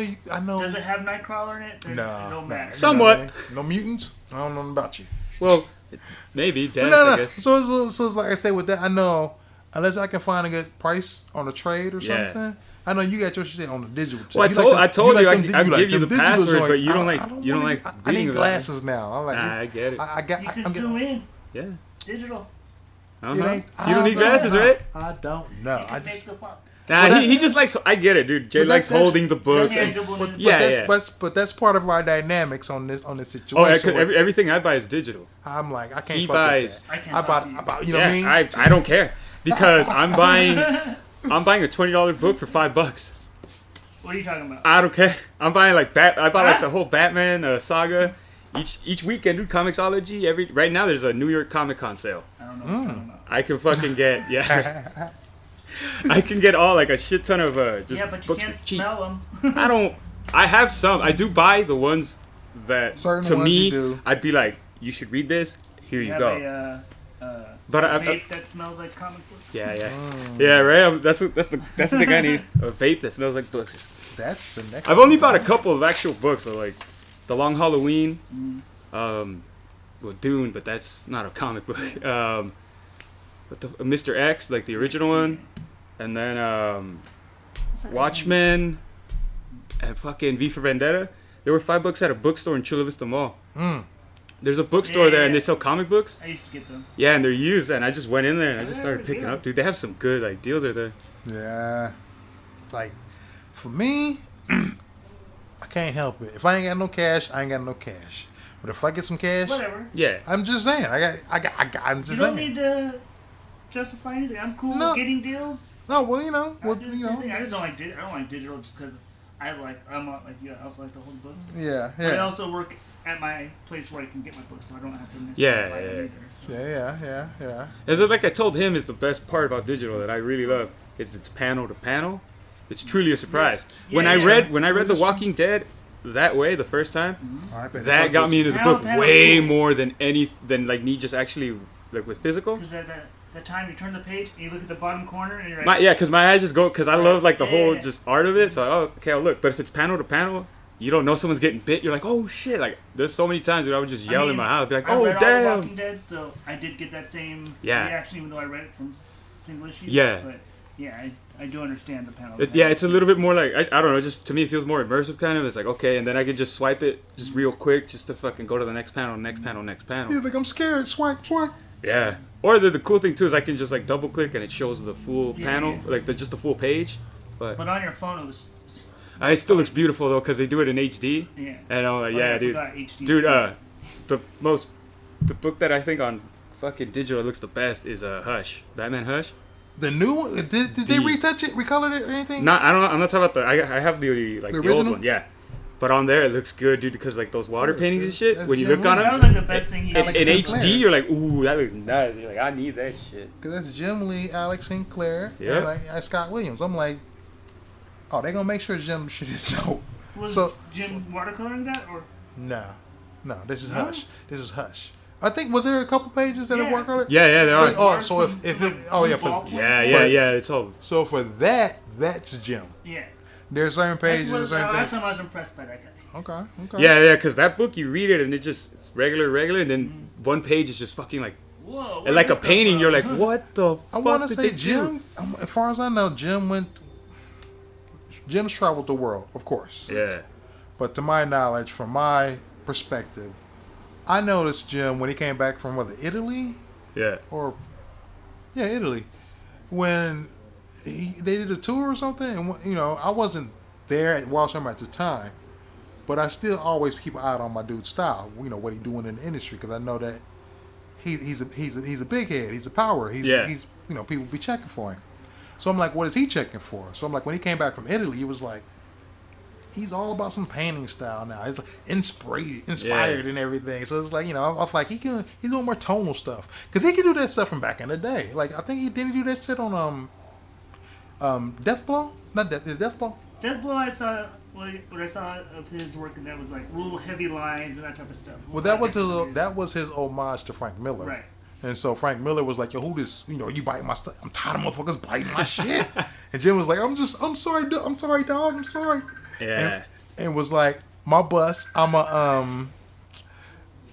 Does it have Nightcrawler in it? There's no matter. Somewhat. No mutants. I don't know nothing about you. well, maybe death, No. I guess. So it's like I said with that, I know unless I can find a good price on a trade or Yeah. something. I know you got your shit on the digital. Well, I You told you them- I'd like give you them the digital password, joints. but you don't I like don't you don't wanna like I reading need about it. glasses now. I'm like, Nah, this- I get it. I got. You can I'm zoom getting, in. Yeah. Digital. Uh-huh. it ain't- You don't need glasses, right? I don't know. You I can just. make the font. Nah, Well, he just likes. I get it, dude. Jay But likes that's- holding the books. that's- and- But- But Yeah, that's, yeah. But that's part of our dynamics on this Oh, situation. where everything I buy is digital. I'm like, I can't. He fuck buys- With I can't that. talk to you. I bought. You know what I Yeah, mean? I don't care because I'm buying a $20 book for $5. What are you talking about? I don't care. I'm buying like I bought like the whole Batman saga. Each weekend, dude, Comixology. Right now, there's a New York Comic Con sale. I don't know what you're talking about. I can fucking get I can get all like a shit ton of just Yeah, but you books can't for cheap. smell them. I don't. I have some. I do buy the ones that Certain to ones me you do. I'd be like, you should read this. Here you have go. a But vape that smells like comic books. yeah, right. That's the thing I need. A vape that smells like books. That's the next. I've only bought a couple of actual books, so like The Long Halloween, well Dune, but that's not a comic book. But the Mr. X, like the original one, and then What's that Watchmen, and fucking V for Vendetta. They were $5 at a bookstore in Chula Vista Mall. There's a bookstore Yeah, there, and yeah. they sell comic books. I used to get them. Yeah, and they're used, and I just went in there and I just Yeah, started picking yeah. up. Dude, they have some good like deals are there. Yeah. Like, for me, I can't help it. If I ain't got no cash, I ain't got no cash. But if I get some cash, Whatever. Yeah. I'm just saying. I'm You just don't saying. need to justify anything. I'm cool No. with getting deals. No, well, you know, I well, do the you same know, thing. I just don't like I don't like digital just because I'm not like you. I also like to hold books. yeah, But I yeah, also work at my place where I can get my books, so I don't have to miss Yeah, buy them yeah. either. So. yeah. As like I told him, is the best part about digital that I really love is it's panel to panel. It's truly a surprise. Yeah, when I yeah. read The This Walking Dead that way the first time, All right, but that got me into the Panel book to panel is way cool. more than like me just actually like with physical. Because that time you turn the page and you look at the bottom corner and you're like, Because my eyes just go because I love like the Yeah, whole yeah. just art of it. So okay, I'll look. But if it's panel to panel, you don't know someone's getting bit. You're like, oh shit! Like there's so many times where I would just yell in my house, be like, I oh read all The damn. Walking Dead, so I did get that same Yeah. reaction, even though I read it from single issues. Yeah. But yeah, I do understand the panel. Yeah, it's a little bit more like I don't know. Just to me, it feels more immersive, kind of. It's like okay, and then I can just swipe it just real quick, just to fucking go to the next panel, next panel, next panel. He's like, I'm scared. Swipe. Yeah. Or the cool thing too is I can just like double click and it shows the full Yeah, panel, yeah. like just the full page. But But on your phone, it was. it still looks beautiful though because they do it in HD. Yeah. And I'm like, Oh, yeah, I dude, forgot HD. dude. The book that I think on fucking digital looks the best is Hush, Batman Hush. The new one, did they retouch it, recolored it, or anything? Not I don't know. I'm not talking about I have the like The the old original? one, yeah. But on there, it looks good, dude, because like those water paintings and shit, That's when you look on That them, was like the best thing he in Alex did. Sinclair. HD, you're like, ooh, that looks nice. You're like, I need that shit. Because that's Jim Lee, Alex Sinclair, Yeah. and like Scott Williams. I'm like, oh, they're gonna make sure Jim shit is dope. Was So- Jim watercoloring that or? No, this is No? Hush. This is Hush. I think was there a couple pages that Yeah. work on it? Yeah, there are. Oh, so if It's all. so for that's Jim. Yeah. There's certain pages, That's certain last things. time I was impressed by that guy. Okay. Yeah, because that book, you read it and it's regular, and then one page is just fucking like, Whoa. and like a where'd this painting, come you're like, from? what the fuck I want to did say they do? Jim. As far as I know, Jim's traveled the world, of course. Yeah. But to my knowledge, from my perspective, I noticed Jim when he came back from Italy Yeah. or Italy, when they did a tour or something, and I wasn't there at Walsham at the time, but I still always keep an eye out on my dude's style. What he doing in the industry, because I know that he's a big head, he's a power, he's people be checking for him. So I'm like, what is he checking for? So I'm like, when he came back from Italy, he was like, he's all about some painting style now. He's like inspired and everything. So it's like, I was like, he's doing more tonal stuff, because he can do that stuff from back in the day. Like I think he didn't do that shit on Deathblow. Not Death. Is Deathblow? Deathblow, I saw what I saw of his work, and that was like real heavy lines and that type of stuff. Well, that was his homage to Frank Miller. Right. And so Frank Miller was like, yo, who this, you biting my stuff. I'm tired of motherfuckers biting my shit. And Jim was like, I'm sorry, dog, I'm sorry. Yeah. And was like, my bus, I'ma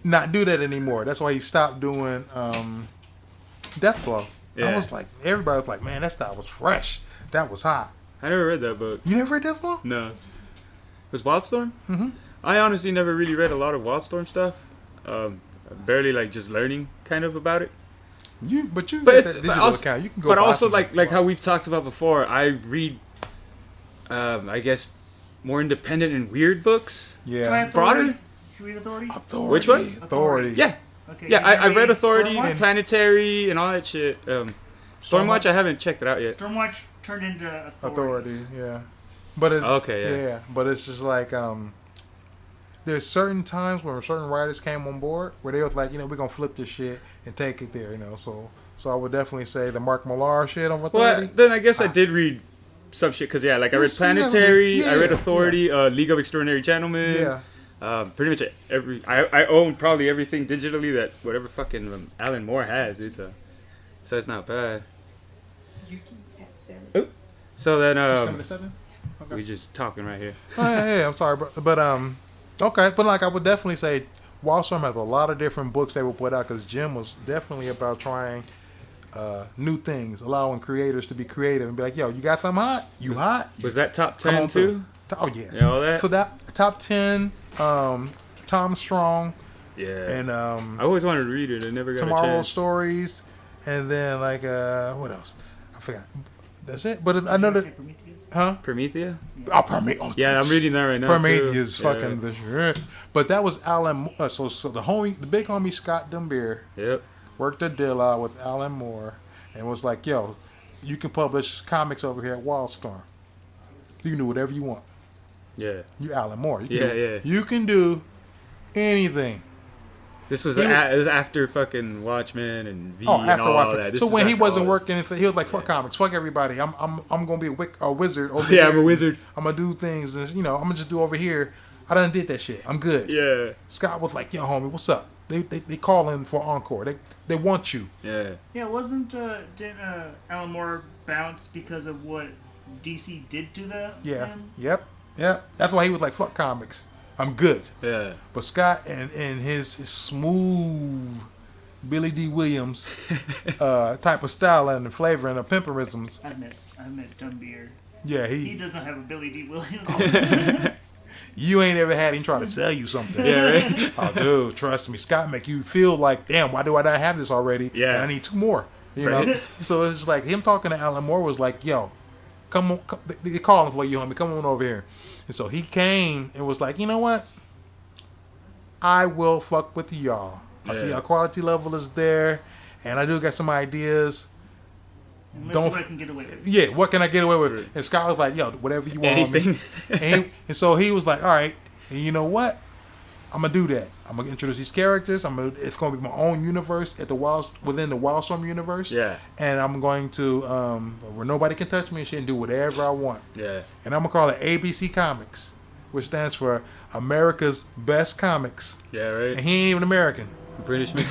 not do that anymore. That's why he stopped doing Deathblow. Yeah. I was like, everybody was like, man, that style was fresh. That was hot. I never read that book. You never read Deathblow? No. Was Wildstorm? Mm-hmm. I honestly never really read a lot of Wildstorm stuff. Barely like just learning kind of about it. But you But got it's that digital also, account. You can go but buy also some like how we've talked about before, I read, I guess, more independent and weird books. Yeah. Try Broader? Authority. Did you read Authority? Authority. Which one? Authority. Yeah, Okay. yeah. did you I read Authority, Stormwatch? Planetary, and all that shit. Stormwatch, I haven't checked it out yet. Stormwatch turned into Authority, yeah. But it's Okay, yeah. But it's just like there's certain times where certain writers came on board where they was like, we're gonna flip this shit and take it there, So I would definitely say the Mark Millar shit on Authority. Well, then I guess I did read some shit because I read Yes, Planetary, yeah, I read yeah. Authority, League of Extraordinary Gentlemen. Yeah. Pretty much I own probably everything digitally that whatever fucking Alan Moore has. So it's not bad. You can at 7. Oh. So then 77? Okay. we just talking right here. Oh, yeah, I'm sorry, but okay, but like I would definitely say Wallstrom has a lot of different books they will put out, because Jim was definitely about trying new things, allowing creators to be creative and be like, yo, you got something hot? You hot? Was that top Come 10 on too? through. Oh yes. Yeah, all that? So that top 10, Tom Strong, Yeah. and I always wanted to read it. I never got a Tomorrow's chance. Stories, and then like what else? I forgot. That's it. But I know Did you that, say Prometheus? huh? Promethea? Oh, Prometheus. Yeah, I'm reading that right now. Prometheus, too. fucking the shit. But that was Alan. So the big homie Scott Dumbier Yep. worked a deal out with Alan Moore and was like, yo, you can publish comics over here at Wildstorm. You can do whatever you want. Yeah. You Alan Moore. You can Yeah, do, yeah. You can do anything. This was, He it was after fucking Watchmen and V Oh, and after all Watchmen. that. This So is when he after wasn't all working, he was like, "Fuck comics, fuck everybody. I'm gonna be a wizard over Yeah, here. I'm a wizard. I'm gonna do things. And, I'm gonna just do over here. I done did that shit. I'm good." Yeah. Scott was like, "Yo, homie, what's up? They calling for encore. They want you." Yeah. Yeah, didn't Alan Moore bounce because of what DC did to them? Yeah. Yep. That's why he was like, "Fuck comics. I'm good." Yeah. But Scott and his smooth Billy D. Williams type of style and flavor and the pimperisms. I met Dumbier. Yeah, He doesn't have a Billy D. Williams. you ain't ever had him try to sell you something. Yeah, right? Oh, dude, trust me, Scott make you feel like, damn, why do I not have this already? Yeah. And I need 2 more. You Right. know. So it's just like him talking to Alan Moore was like, yo, come on, they calling for you, homie. Come on over here. And so he came and was like, you know what? I will fuck with y'all. I see Yeah. our quality level is there, and I do got some ideas. And let's Don't- see what I can get away with. Yeah, what can I get away with? And Scott was like, yo, whatever you want. homie. Anything. And so he was like, all right. And you know what? I'm gonna do that. I'm gonna introduce these characters. It's gonna be my own universe within the Wildstorm universe. Yeah. And I'm going to where nobody can touch me and shit and do whatever I want. Yeah. And I'm gonna call it ABC Comics, which stands for America's Best Comics. Yeah, right. And he ain't even American. British man.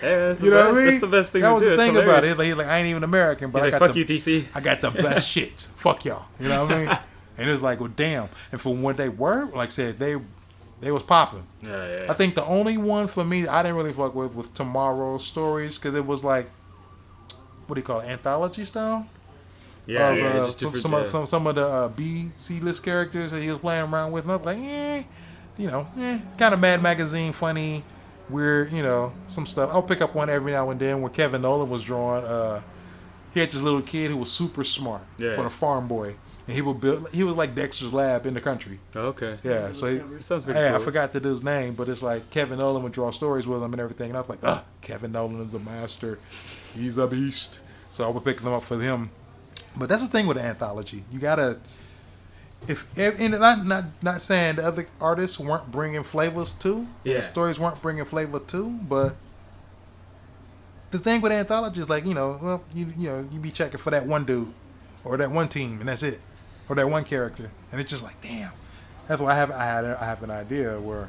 Hey, that's You the know best. what I mean? That's the best thing that to was do. the It's thing about hilarious. it. He's like, I ain't even American, but He's I like, got fuck the, you, DC. I got the best shit. Fuck y'all. You know what I mean? And it's like, well, damn. And for when they were, like I said, they was popping. Yeah. I think the only one for me I didn't really fuck with Tomorrow's Stories because it was like, what do you call it, anthology style? Yeah, Of, just some, different, some of the B, C-list characters that he was playing around with. And I was like, kind of Mad Magazine, funny, weird, some stuff. I'll pick up one every now and then where Kevin Nolan was drawing. He had this little kid who was super smart, Yeah. but a farm boy. And he was like Dexter's Lab in the country. Oh, okay. Yeah, so Sounds pretty I cool. forgot the dude's name, but it's like Kevin Nolan would draw stories with him and everything. And I was like, Kevin Nolan's a master. He's a beast. So I would pick them up for him. But that's the thing with the anthology. You gotta, and I'm not saying the other artists weren't bringing flavors too. Yeah. The stories weren't bringing flavor too, but the thing with anthology is like, you be checking for that one dude or that one team, and that's it, or that one character, and it's just like, damn. That's why I have an idea where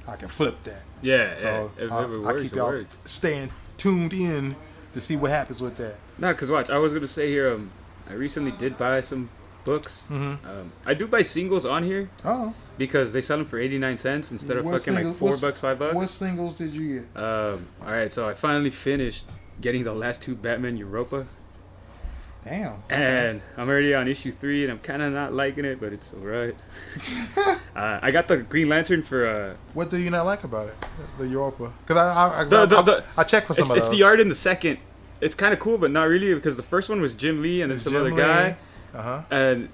I can flip that. Yeah, So yeah. If it I works, keep it y'all works. staying tuned in to see what happens with that. No, because watch, I was going to say here, I recently did buy some books. Mm-hmm. I do buy singles on here Oh, because they sell them for 89 cents instead of What fucking singles- like $4, what's- $5. what singles did you get? All right, so I finally finished getting the last two Batman Europa. Damn. And I'm already on issue 3, and I'm kind of not liking it, but it's alright. I got the Green Lantern for What do you not like about it, the Europa? Because I checked for some of it's those. the art in the second. It's kind of cool, but not really, because the first one was Jim Lee and then some other guy, and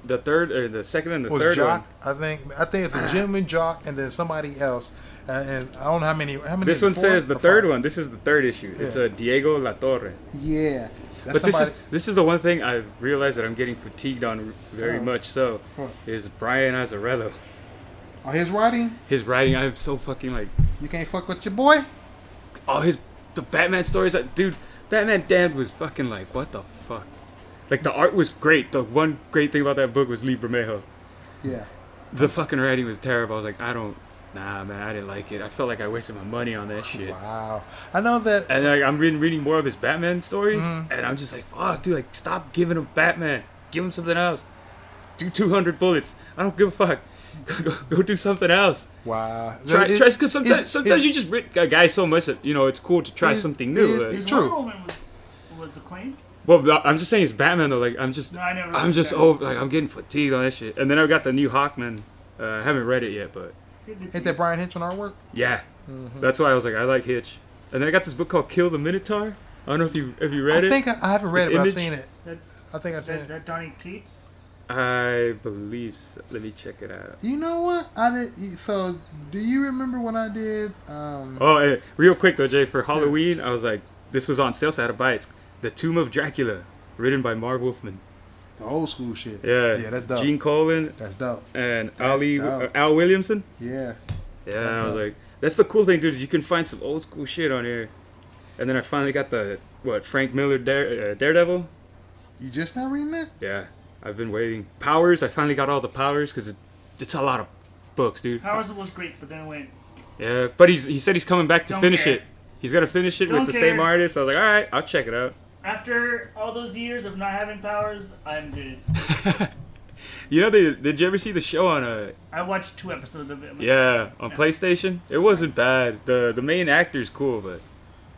the third or the second and the Was third Jock? one. I think it's a Jim and Jock, and then somebody else. And I don't know how many. This one four says the or third five? one. This is the third issue. It's Yeah. a Diego La Torre. Yeah. But this is the one thing I realized that I'm getting fatigued on very Oh. much. So Huh. is Brian Azzarello. Oh, his writing. His writing, I'm so fucking like, You can't fuck with your boy. the Batman stories, dude. Batman Damned was fucking like, what the fuck? Like the art was great. The one great thing about that book was Lee Bermejo. Yeah. The fucking writing was terrible. I was like, nah, man, I didn't like it. I felt like I wasted my money on that shit. Wow. I know that. And like, I'm reading more of his Batman stories, Mm-hmm. and I'm just like, fuck, dude, like, stop giving him Batman. Give him something else. Do 200 bullets. I don't give a fuck. Go do something else. Wow. Try, because sometimes you just read a guy so much that, it's cool to try something new. it's His true. Wonder Woman was acclaimed. Well, I'm just saying it's Batman, though. Like, I'm just No, I never. I'm read just that. I'm getting fatigued on that shit. And then I've got the new Hawkman. I haven't read it yet, but Ain't that Brian Hitch on artwork? yeah, Mm-hmm. that's why I was like, I like Hitch. And then I got this book called Kill the Minotaur. I don't know if you read I it. think I haven't read It's it, but I've Image? seen it. That's. I think I've seen Is it. that Donnie Cates? I believe so. Let me check it out. You know what? I did. So, do you remember when I did? Oh, hey, real quick though, Jay. For Halloween, I was like, this was on sale, so I had to buy it. It's The Tomb of Dracula, written by Marv Wolfman. The old school shit. Yeah, Yeah, that's dope. Gene Colan That's dope. and dope. Al Williamson. Yeah. Yeah, and I was like, that's the cool thing, dude. Is you can find some old school shit on here. And then I finally got the Frank Miller Daredevil. You just not reading that? Yeah, I've been waiting. Powers. I finally got all the powers because it's a lot of books, dude. Powers was great, but then it went. Yeah, but he said he's coming back to Don't finish care. it. He's gonna finish it Don't with the same care. artist. I was like, all right, I'll check it out. After all those years of not having powers, I'm good. Did you ever see the show on I watched 2 episodes of it. on PlayStation? It wasn't bad. The main actor's cool, but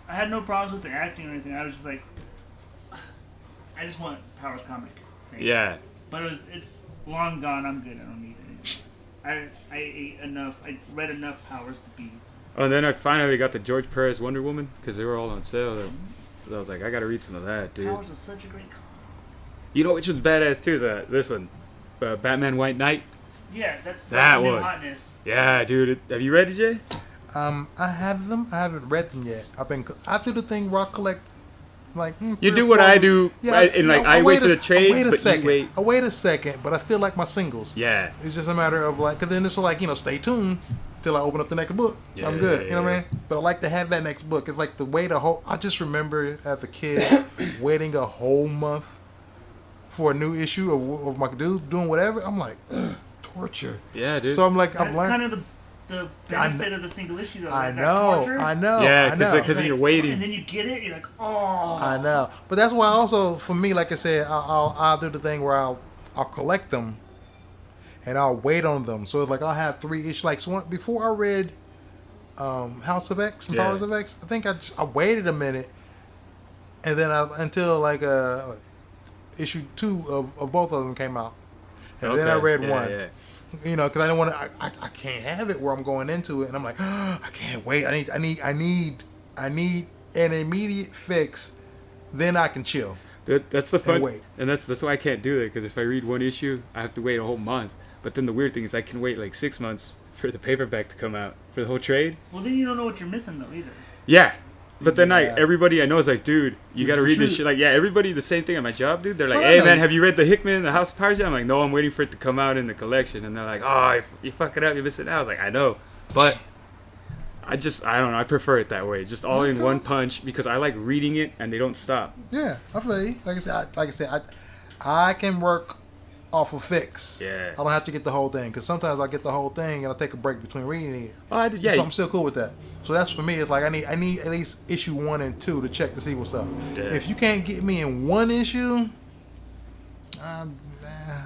I had no problems with the acting or anything. I was just like, I just want Powers comic. Thanks. yeah. But it's long gone. I'm good. I don't need it. I ate enough. I read enough Powers to be. Oh, and then I finally got the George Perez Wonder Woman because they were all on sale. I was like, I gotta read some of that, dude. Powers was such a great comic. You know which was badass too? Is this one, Batman White Knight? Yeah, that's That the new one. hotness. Yeah, dude. Have you read it, Jay? I have them. I haven't read them yet. I do the thing where I collect I'm like, You 3 or do what 4 I of them. do, Yeah, right? And like I wait for the trades, but you wait. I wait a second, but I still like my singles. Yeah. It's just a matter of like, because then it's like, stay tuned till I open up the next book. Yeah, I'm good. You know what I yeah. mean? But I like to have that next book. It's like the wait a whole. I just remember as a kid waiting a whole month for a new issue of my dude doing whatever. I'm like, ugh, torture. Yeah, dude. So I'm like, That's I'm learning. kind of the benefit of the single issue, though. I Like that know, torture. I know. Yeah, I know. because Like, you're waiting. and then you get it. You're like, oh. I know, but that's why also for me, like I said, I'll do the thing where I'll collect them, and I'll wait on them. So it's like I'll have 3 issues. Like so before I read House of X and Yeah. Powers of X, I think I waited a minute, and then until like issue 2 of both of them came out, and then I Okay. read Yeah, one. yeah. Because I don't want to. I can't have it where I'm going into it, and I'm like, I can't wait. I need an immediate fix. Then I can chill. That's the fun, wait. and that's why I can't do that. Because if I read one issue, I have to wait a whole month. But then the weird thing is, I can wait like 6 months for the paperback to come out for the whole trade. Well, then you don't know what you're missing, though, either. Yeah, but then Yeah. like everybody I know is like, dude, you got to read this should. shit. Like, yeah, everybody the same thing at my job, dude. They're like, Well, I hey know man, you- have you read the Hickman, the House of Powers yet? I'm like, no, I'm waiting for it to come out in the collection. And they're like, oh, you fuck it up, you miss it out. I was like, I know, but I don't know. I prefer it that way, just all in one punch because I like reading it and they don't stop. Yeah, I feel you. Like I said, I can work off a fix. Yeah. I don't have to get the whole thing because sometimes I get the whole thing and I take a break between reading it. Oh, I did, yeah. So I'm still cool with that. So that's for me. It's like I need at least issue 1 and 2 to check to see what's up. Yeah. If you can't get me in one issue,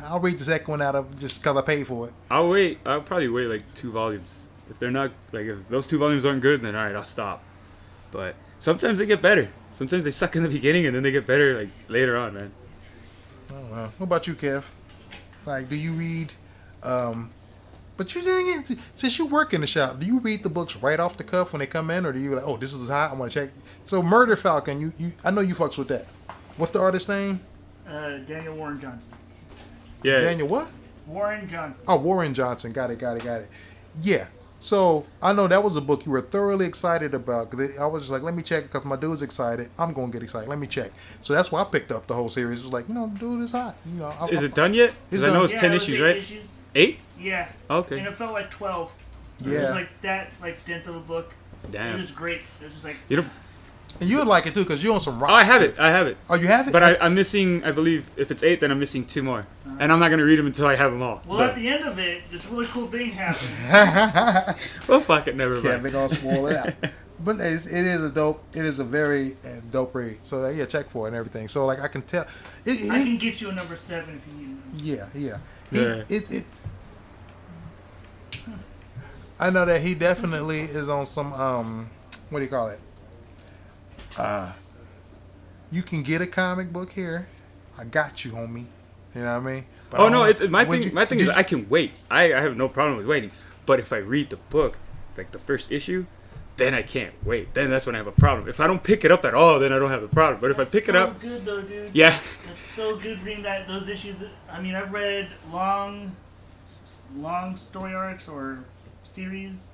I'll read the second one out of just because I paid for it. I'll wait. I'll probably wait like 2 volumes. If they're not like if those 2 volumes aren't good, then all right, I'll stop. But sometimes they get better. Sometimes they suck in the beginning and then they get better like later on, man. I don't know. What about you, Kev? Like, do you read? But you're saying it since you work in the shop. Do you read the books right off the cuff when they come in, or do you like, oh, this is hot, I want to check? So, Murder Falcon, you I know you fucks with that. What's the artist name? Daniel Warren Johnson. Yeah. Daniel what? Warren Johnson. Oh, Warren Johnson. Got it. Yeah. So I know that was a book you were thoroughly excited about. Cause I was just like, let me check because my dude's excited. I'm gonna get excited. Let me check. So that's why I picked up the whole series. It was like, dude is hot. Is it done yet? Because It's I know done. it's Yeah, 10 it was issues, 8 right? Issues. 8? Yeah. Okay. And it felt like 12. It was Yeah. just like that, like dense of a book. Damn. It was great. It was just like, You know, And you'd like it too because you're on some rock. oh, I have it. Oh, you have it? But I'm missing, I believe, if it's 8, then I'm missing 2 more. And I'm not going to read them until I have them all. well, so. at the end of it, this really cool thing happened. Well, fuck it, never Yeah, mind. they're gonna spoil it out. But it is a very dope read. So yeah, check for it and everything. So like I can tell. I can get you a number 7 if you need it. Yeah. Yeah. I know that he definitely is on some what do you call it? You can get a comic book here. I got you, homie. You know what I mean? But Oh, I no, don't- it's my would thing. you- My thing is did- I can wait. I have no problem with waiting. But if I read the book, like the first issue, then I can't wait. Then that's when I have a problem. If I don't pick it up at all, then I don't have a problem. But if I That's pick it so up, good though, dude. yeah, It's so good reading those issues. I mean, I've read long story arcs or series,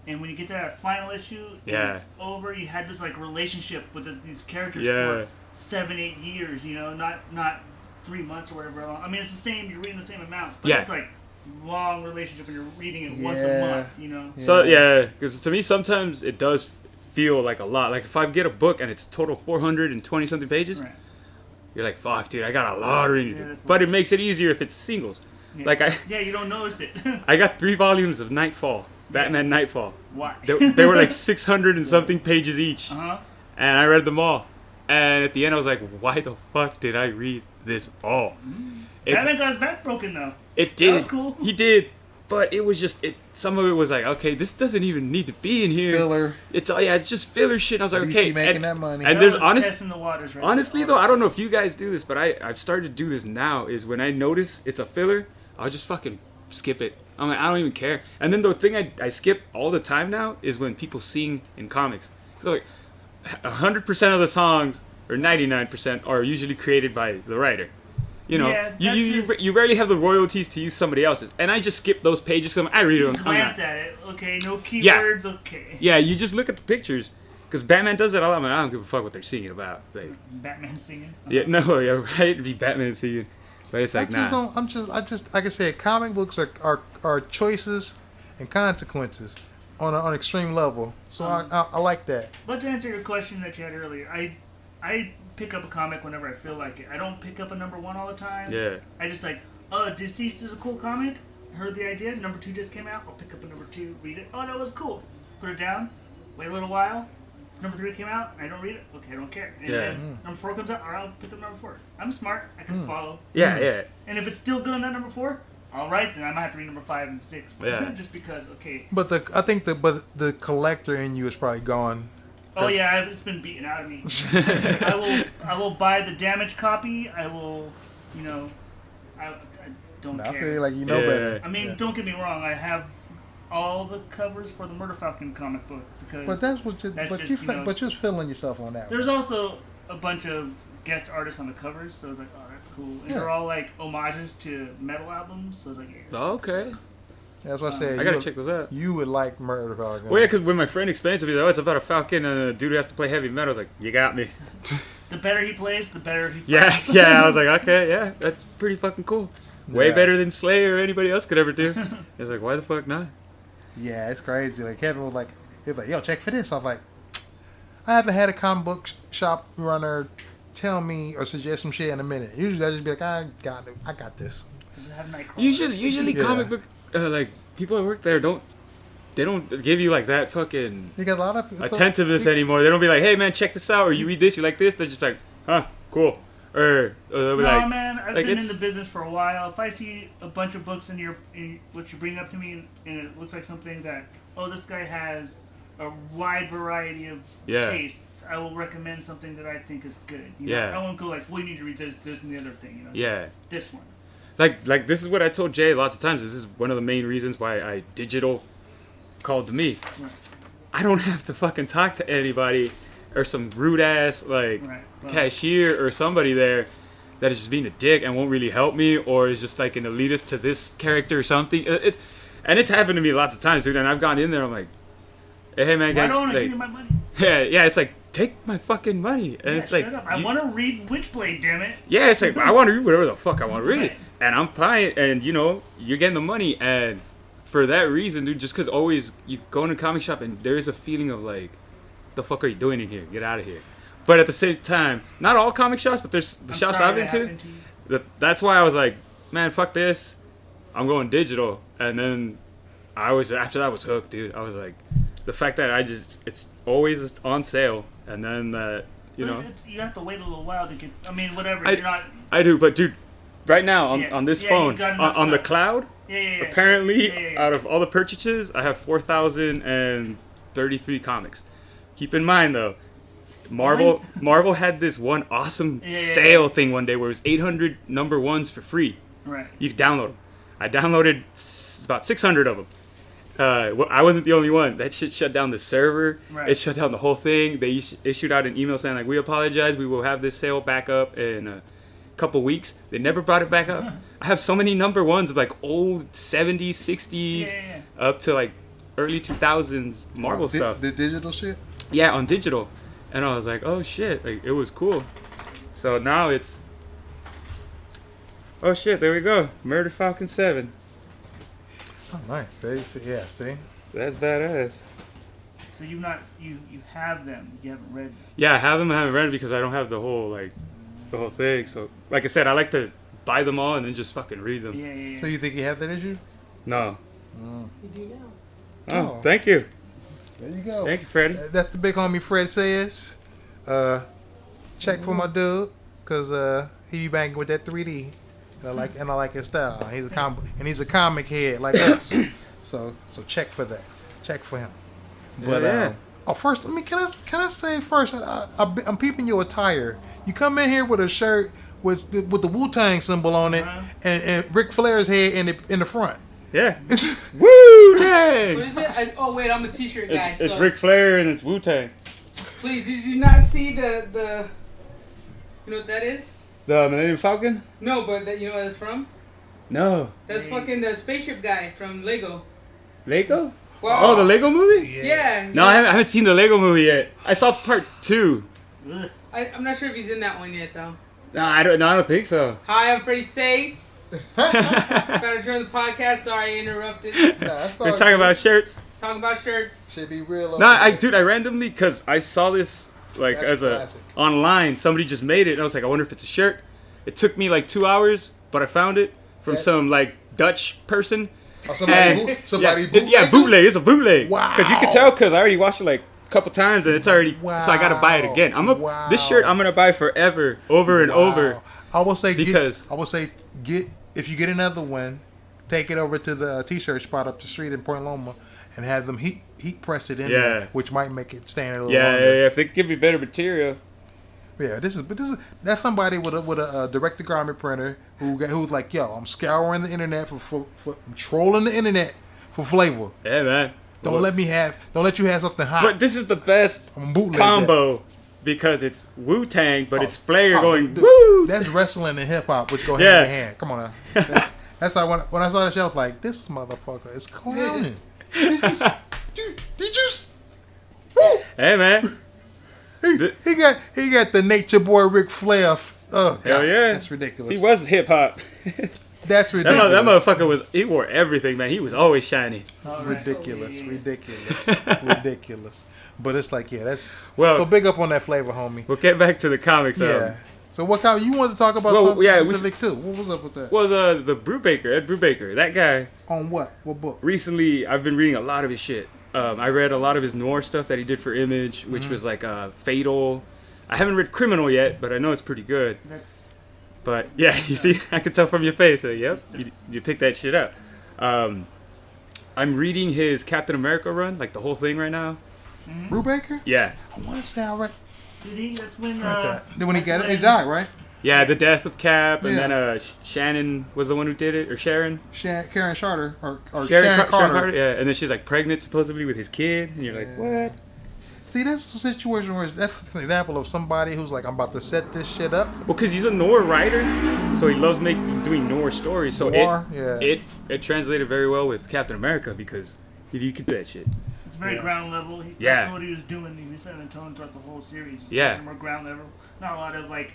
and when you get to that final issue, Yeah. and it's over. You had this like relationship with these characters Yeah. for 7-8 years. Not 3 months or whatever. I mean, it's the same. You're reading the same amount, but Yeah. it's like long relationship, and you're reading it once Yeah. a month. You know. So yeah, because to me sometimes it does feel like a lot. Like if I get a book and it's total 420 something pages, Right. you're like, fuck, dude, I got a lot of reading to Yeah, do. that's But it makes it easier if it's singles. Yeah. Like Yeah, you don't notice it. I got 3 volumes of Nightfall, Batman Nightfall. Why? They were like 600 and something pages each, Uh huh. and I read them all. And at the end, I was like, why the fuck did I read this all? It, Batman got his back broken though. it did. That was cool. He did. But it was just some of it was like, okay, this doesn't even need to be in here. Filler. It's just filler shit. And I was like, DC okay, making that money. And That there's was testing the waters, right? honestly though, I don't know if you guys do this, but I've started to do this now. Is when I notice it's a filler, I'll just fucking skip it. I'm like, I don't even care. And then the thing I skip all the time now is when people sing in comics. So like 100% of the songs or 99% are usually created by the writer. You know, Yeah, that's just- you rarely have the royalties to use somebody else's. And I just skip those pages. I read them. I'm Glance not. at it. Okay, no Yeah. keywords. Okay. Yeah, you just look at the pictures, Because Batman does it a lot, man. I don't give a fuck what they're singing about. Like, Batman singing. yeah, no, yeah, right. It'd be Batman singing, but it's like nah. I just like I said, comic books are choices and consequences on an extreme level. So I like that. But to answer your question that you had earlier, I pick up a comic whenever I feel like it. I don't pick up a number 1 all the time. Yeah. I just like, oh, Deceased is a cool comic. Heard the idea. Number 2 just came out. I'll pick up a number 2, read it. Oh, that was cool. Put it down. Wait a little while. Number 3 came out. I don't read it. Okay, I don't care. And then number 4 comes out. All right, I'll pick up number 4. I'm smart. I can follow. Yeah, yeah. And if it's still good on that number 4, all right, then I might have to read number 5 and 6. Yeah. Just because. Okay. But the collector in you is probably gone. Oh yeah, it's been beaten out of me. I will buy the damaged copy. I will, I don't I care. feel like you know Yeah. better. I mean, don't get me wrong. I have all the covers for the Murder Falcon comic book because. But that's what you. That's But just, you're just feeling yourself on that. There's also a bunch of guest artists on the covers, so it's like, oh, that's cool. And they're all like homages to metal albums, so it's like, yeah. Oh, okay. That's what I said. I gotta check those out. You would like Murder Falcon. Well, yeah, because when my friend explained to me, oh, it's about a falcon and a dude who has to play heavy metal, I was like, you got me. The better he plays, the better he Yeah, fights. yeah. I was like, okay, yeah, that's pretty fucking cool. Way Yeah. better than Slayer or anybody else could ever do. I was like, why the fuck not? Yeah, it's crazy. Like Kevin was like, he was like, yo, check for this. I was like, I haven't had a comic book shop runner tell me or suggest some shit in a minute. Usually I just be like, I got this. Does it have Nightcrawler? Usually Yeah. comic book like people that work there don't give you like that fucking You got a lot of attentiveness anymore. They don't be like, hey man, check this out, or you read this, you like this. They're just like, huh, cool. Or they'll be No, like, man, I've like, been in it's- the business for a while. If I see a bunch of books in what you bring up to me, and it looks like something that, oh, this guy has a wide variety of Yeah. tastes, I will recommend something that I think is good. Yeah. I won't go like, well, you need to read this, and the other thing. yeah. This one. Like this is what I told Jay lots of times. This is one of the main reasons why I digital called to me. Right. I don't have to fucking talk to anybody or some rude ass like Right. Well, cashier or somebody there that is just being a dick and won't really help me or is just like an elitist to this character or something. And it's happened to me lots of times, dude. And I've gone in there, I'm like, hey man, Why don't I like, give you my money? yeah. It's like take my fucking money, and Yeah, it's like shut up. I you- want to read Witchblade, damn it. yeah, it's like I want to read whatever the fuck I want to read, Right. and I'm buying, and you're getting the money, and for that reason, dude, just because always you go in a comic shop and there is a feeling of like, the fuck are you doing in here? Get out of here. But at the same time, not all comic shops, but there's the I'm shops sorry I've been that to. happened you. That's why I was like, man, fuck this, I'm going digital, and then after that I was hooked, dude. I was like, the fact that it's always on sale, and then that you know. You have to wait a little while to get. I mean, whatever. I- You're not. I do, but dude, right now on, Yeah. on this Yeah, phone, you've got enough on the stuff. cloud, Yeah. apparently Yeah. out of all the purchases, I have 4,033 comics. Keep in mind though, Marvel had this one awesome Yeah. sale thing one day where it was 800 number ones for free. Right. You could download them. I downloaded about 600 of them. I wasn't the only one. That shit shut down the server. Right. It shut down the whole thing. They issued out an email saying like, we apologize. We will have this sale back up in a couple weeks. They never brought it back up. I have so many number ones of like old 70s, 60s, Yeah. up to like early 2000s Marvel stuff. The digital shit. Yeah, on digital. And I was like, oh shit, like it was cool. So now it's, oh shit, there we go. Murder Falcon 7. Oh, nice. See. That's badass. So you have them. You haven't read them. Yeah, I have them. I haven't read it because I don't have the whole thing. So, like I said, I like to buy them all and then just fucking read them. Yeah. So you think you have that issue? No. You do now. Oh, Oh. thank you. There you go. Thank you, Freddie. That's the big homie Fred says. Check for my dude, cause he be banging with that 3D. And I like his style. He's a comic head like us. So check for that. Check for him. But Yeah. first, can I say first? I'm peeping your attire. You come in here with a shirt with the Wu-Tang symbol on it, Uh-huh. and Ric Flair's head in the front. Yeah. Woo Tang! What is it? Oh wait, I'm a t-shirt guy. It's so Ric Flair and it's Wu Tang. please, did you not see the? You know what that is? The Millennium Falcon? No, but you know what it's from? No. That's fucking the spaceship guy from Lego. Lego? Well, Oh, the Lego movie? yeah. No, I haven't seen the Lego movie yet. I saw part 2. Ugh. I'm not sure if he's in that one yet, though. No, I don't think so. Hi, I'm Freddie Sace. Gotta join the podcast. Sorry, I interrupted. We're talking about shirts. Talking about shirts. Should be real. No, I randomly, because I saw this like That's as a classic. online. Somebody just made it, and I was like, I wonder if it's a shirt. It took me like 2 hours, but I found it from That- some like Dutch person. Oh, somebody And- somebody yeah, bootleg. It's a bootleg. Wow. Because you can tell, because I already watched it like a couple times, and it's already. So I gotta buy it again. This shirt I'm gonna buy forever, over and over. I will say Because- get if you get another one, take it over to the t-shirt spot up the street in Point Loma and have them heat press it in Yeah. there, which might make it stand a little Yeah, longer. yeah, if they give me better material. Yeah, this is that's somebody with a direct to garment printer who's like, yo, I'm scouring the internet for I'm trolling the internet for flavor. Yeah, man. Don't let you have something hot. But this is the best I'm bootleg combo because it's Wu Tang, but it's Flair Oh, going dude, woo. That's wrestling and hip hop, which go hand Yeah. in hand. Come on now. That's why when I saw the show, I was like, this motherfucker is clowning. Did you? Woo! Hey, man. He got the Nature Boy Ric Flair. Oh, Hell God, yeah. that's ridiculous. He was hip hop. That's That ridiculous. motherfucker he wore everything, man. He was always shiny. All right. ridiculous. But it's like, yeah, that's Well- so big up on that flavor, homie. We'll get back to the comics. Yeah. So what kind? You wanted to talk about Well, something yeah, we specific too? What was up with that? Well, the Brubaker, Ed Brubaker, that guy. On what? What book? Recently, I've been reading a lot of his shit. I read a lot of his noir stuff that he did for Image, which Mm-hmm. was like Fatal. I haven't read Criminal yet, but I know it's pretty good. That's But yeah, you see, I can tell from your face. Like, yep, you picked that shit up. I'm reading his Captain America run, like the whole thing right now. Brubaker? Yeah, I want to say I read that's when that. Then when he that's got it, he died, right? yeah, the death of Cap, and Yeah. then Shannon was the one who did it, or Sharon. Karen Charter or Sharon Sharon Carter. Yeah, and then she's like pregnant supposedly with his kid, and you're like, what? See, that's a situation where that's an example of somebody who's like, I'm about to set this shit up. Well, because he's a noir writer, so he loves doing noir stories. So Noir, yeah. it translated very well with Captain America because you could do that shit. it's very Yeah. ground level. Yeah. That's what he was doing. He was setting the tone throughout the whole series. Yeah. More ground level. Not a lot of like,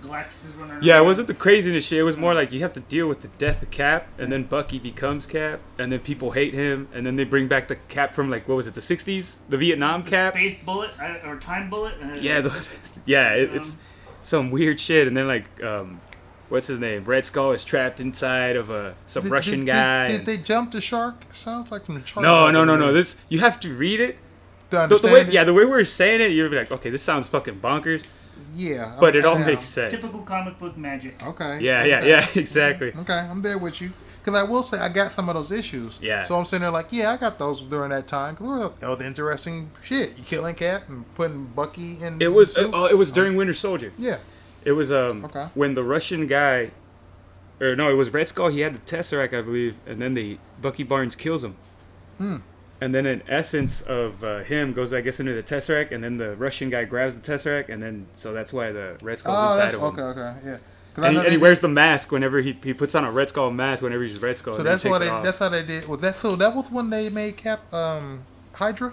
Galactus running around. Yeah, it wasn't the craziness shit. It was more like you have to deal with the death of Cap, and then Bucky becomes Cap, and then people hate him, and then they bring back the Cap from like what was it, the '60s, the Vietnam The Cap. Space bullet or time bullet. Yeah, it's some weird shit, and then like what's his name? Red Skull is trapped inside of some Russian guy. Did they jump the shark? Sounds like some shark. No. This you have to read it. To The understand way, it? yeah, the way we're saying it, you'll be like, okay, this sounds fucking bonkers, Yeah. but it all yeah. makes sense. Typical comic book magic. Okay. Yeah, exactly. Okay, I'm there with you. Because I will say, I got some of those issues. Yeah. So I'm sitting there like, yeah, I got those during that time. Because that was interesting shit. You killing Cap and putting Bucky in. It was the suit. it was during Winter Soldier. Yeah. It was Okay. when the Russian guy, or no, it was Red Skull. He had the Tesseract, I believe, and then Bucky Barnes kills him. And then an essence of him goes, I guess, into the Tesseract, and then the Russian guy grabs the Tesseract, and then so that's why the Red Skull's Oh, inside that's of him. okay, yeah. 'Cause I And know he they wears the mask whenever he puts on a Red Skull mask whenever he's Red Skull. So and then that's he why takes they. it off. That's how they did. Was that so? That was when they made Cap Hydra.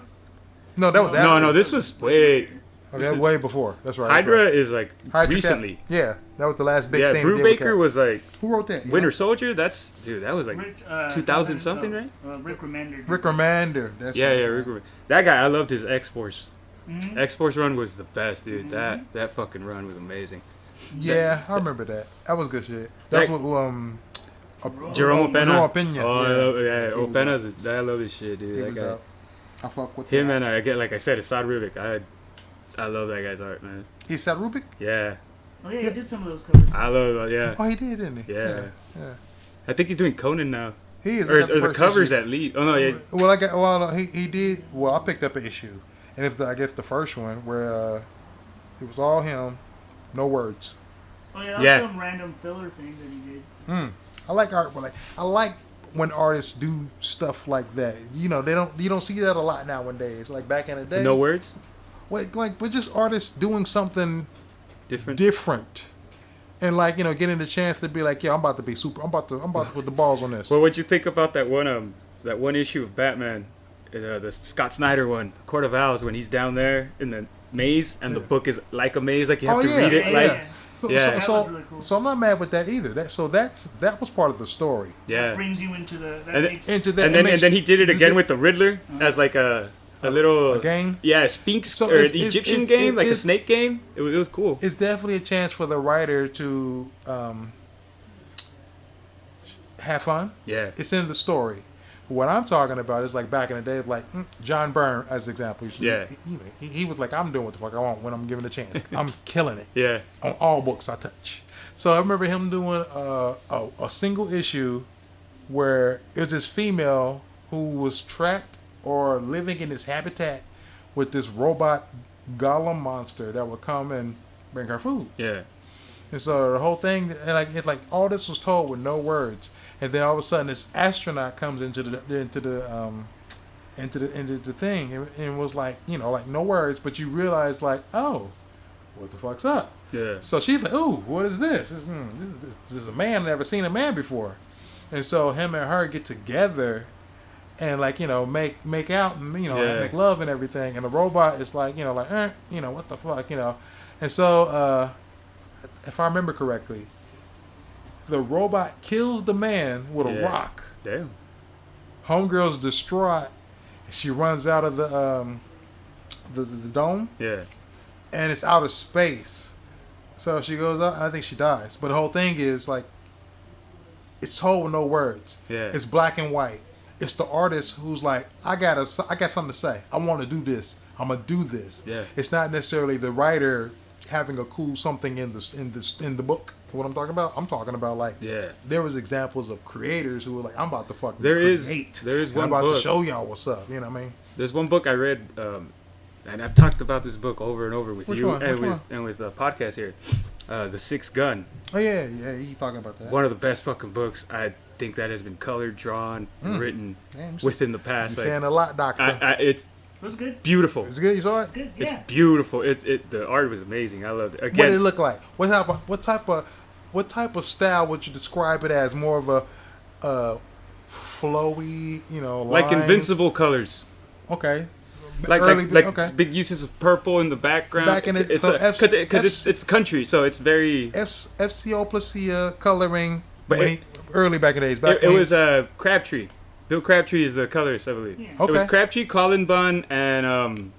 No, that was No, after. no, this was way. Okay, that was way before. That's right. Hydra That's is like right. Hydra recently. Cap. Yeah, that was the last big Yeah, thing. they did with Brubaker Cap. was like Who wrote that? You Winter know? Soldier. That was like 2000 something, right? Rick Remender. Rick Remender. That's Yeah, right. yeah, Rick. That guy, I loved his X-Force. Mm-hmm. X-Force run was the best, dude. That fucking run was amazing. Yeah, I remember that. That was good shit. That's Like- what Jerome Opena. Jerome Opena. Oh, yeah. He was Opena's. I love his shit, He dude. That was guy. dope. I fuck with Him that. and I get like I said, Assad Rubik. I love that guy's art, man. He said Rubik. Yeah, Oh yeah, he did some of those covers. I love. Yeah, Oh, he did, didn't he? Yeah. Yeah. I think he's doing Conan now, He is. I or got the first covers issue. at least. Oh no, yeah. Well, he did. Well, I picked up an issue, and it's I guess the first one where it was all him, no words. Oh yeah, that was Yeah. some random filler thing that he did. I like art, but I like when artists do stuff like that. You know, you don't see that a lot nowadays. Like back in the day, No words. but just artists doing something Different. different, and getting the chance to be like, yeah, I'm about to be super. I'm about to put the balls on this. Well, what'd you think about that one that one issue of Batman, the Scott Snyder one, Court of Owls, when he's down there in the maze and the book is like a maze, like you have to read it. Like, So, Yeah. so, That was so, really cool. so I'm not mad with that either. That was part of the story. yeah. brings you into the. That And makes, Into that, And it then makes- and then he did it again with the Riddler as like a little a game. Yeah, Sphinx So or it's- the it's- Egyptian it's- game, like a it's- snake game. It was cool. It's definitely a chance for the writer to have fun. Yeah. It's in the story. What I'm talking about is like back in the day, like John Byrne as an example. Yeah. He was like, I'm doing what the fuck I want when I'm given a chance. I'm killing it Yeah. on all books I touch. So I remember him doing a single issue where it was this female who was trapped or living in this habitat with this robot golem monster that would come and bring her food. Yeah. And so the whole thing, and like all this was told with no words, and then all of a sudden this astronaut comes into the thing, and was like, like no words, but you realize like, oh, what the fuck's up? Yeah. So she's like, ooh, what is this? This is a man. I've never seen a man before. And so him and her get together and like, make out and, make love and everything. And the robot is like, what the fuck, And so, if I remember correctly, the robot kills the man with a rock. Damn. Homegirl's distraught. She runs out of the dome. Yeah. And it's out of space. So she goes up, and I think she dies. But the whole thing is like, it's told with no words. Yeah. It's black and white. It's the artist who's like, I got something to say. I want to do this. I'm gonna do this. Yeah. It's not necessarily the writer having a cool something in the book. What I'm talking about? I'm talking about like, there was examples of creators who were like, I'm about to fucking There is create. one I'm about book. to show y'all what's up. You know what I mean? There's one book I read, and I've talked about this book over and over with Which you one? and Which with the podcast here. The Sixth Gun. Oh yeah, you talking about that? One of the best fucking books. I think that has been colored, drawn, and written Damn, within the past. You're Like, saying a lot, Doctor. it's it was good. beautiful. Is it good? You saw it? Good. It's Yeah. beautiful. The art was amazing. I loved it. What did it Again, look like? What type of style would you describe it as? More of a flowy, like lines? Invincible colors. Okay. Like okay. big uses of purple in the background. Back in it, it's so because it's country, so it's very. FCO Placia coloring, But early back in the days. It was Crabtree. Bill Crabtree is the colorist, I believe. Yeah. It was Okay. Crabtree, Colin Bunn, and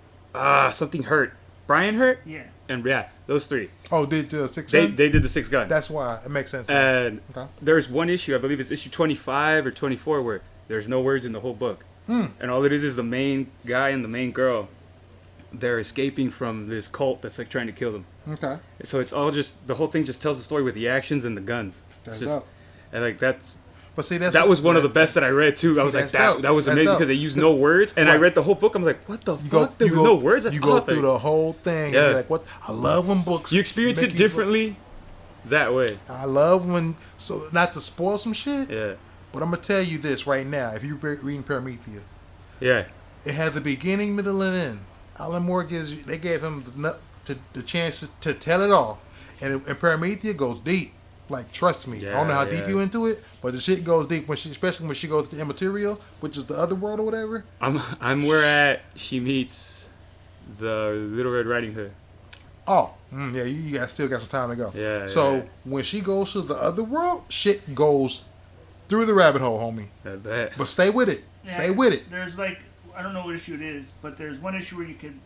something Hurt. Brian Hurt? Yeah. And those three. Oh, did Six They Gun? did the Sixth Gun. That's why it makes sense. now. And Okay. there's one issue, I believe it's issue 25 or 24, where there's no words in the whole book. And all it is the main guy and the main girl. They're escaping from this cult that's like trying to kill them. Okay. So it's all just, the whole thing just tells the story with the actions and the guns. That's It's just, dope. and like But see, that that was one of the best that I read too. I See, was like, that's dope. that was That's amazing dope. because they used no words, and I Right. read the whole book. I was like, what the fuck? There was no words. That's You go awesome. through the whole thing. Yeah. And be like, what? I love when books. You experience make it you- differently that way. I love when. So not to spoil some shit, Yeah, but I'm gonna tell you this right now. If you're reading Paramethea, yeah, it has a beginning, middle, and end. Alan Moore they gave him the chance to tell it all, and Paramethea goes deep. Like, trust me, I don't know how deep you into it, but the shit goes deep especially when she goes to Immaterial, which is the other world or whatever. I'm where she meets the Little Red Riding Hood. Oh, yeah, you guys still got some time to go. Yeah, So yeah. when she goes to the other world, shit goes through the rabbit hole, homie. I bet. But stay with it. Yeah, Stay with it. There's like, I don't know what issue it is, but there's one issue where you can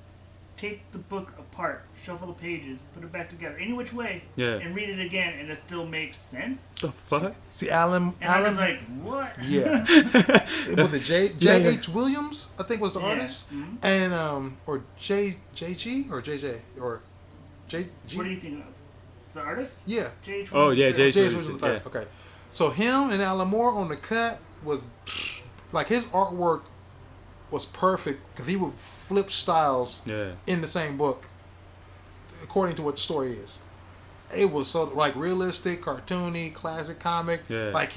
take the book apart, shuffle the pages, put it back together, any which way, Yeah. and read it again, and it still makes sense. The fuck? See, Alan. And I was like, what? Yeah. It was it J.H. Williams, I think was the Yeah. artist, Mhm. and or JG or JJ or JG. What do you think of? The artist? Yeah. J.H. Oh, yeah, Williams? J.H. J.H. Williams the third. yeah. Okay. So him and Alan Moore on the cut was like his artwork was perfect because he would flip styles Yeah. in the same book according to what the story is. It was so like realistic, cartoony, classic comic. Yeah. Like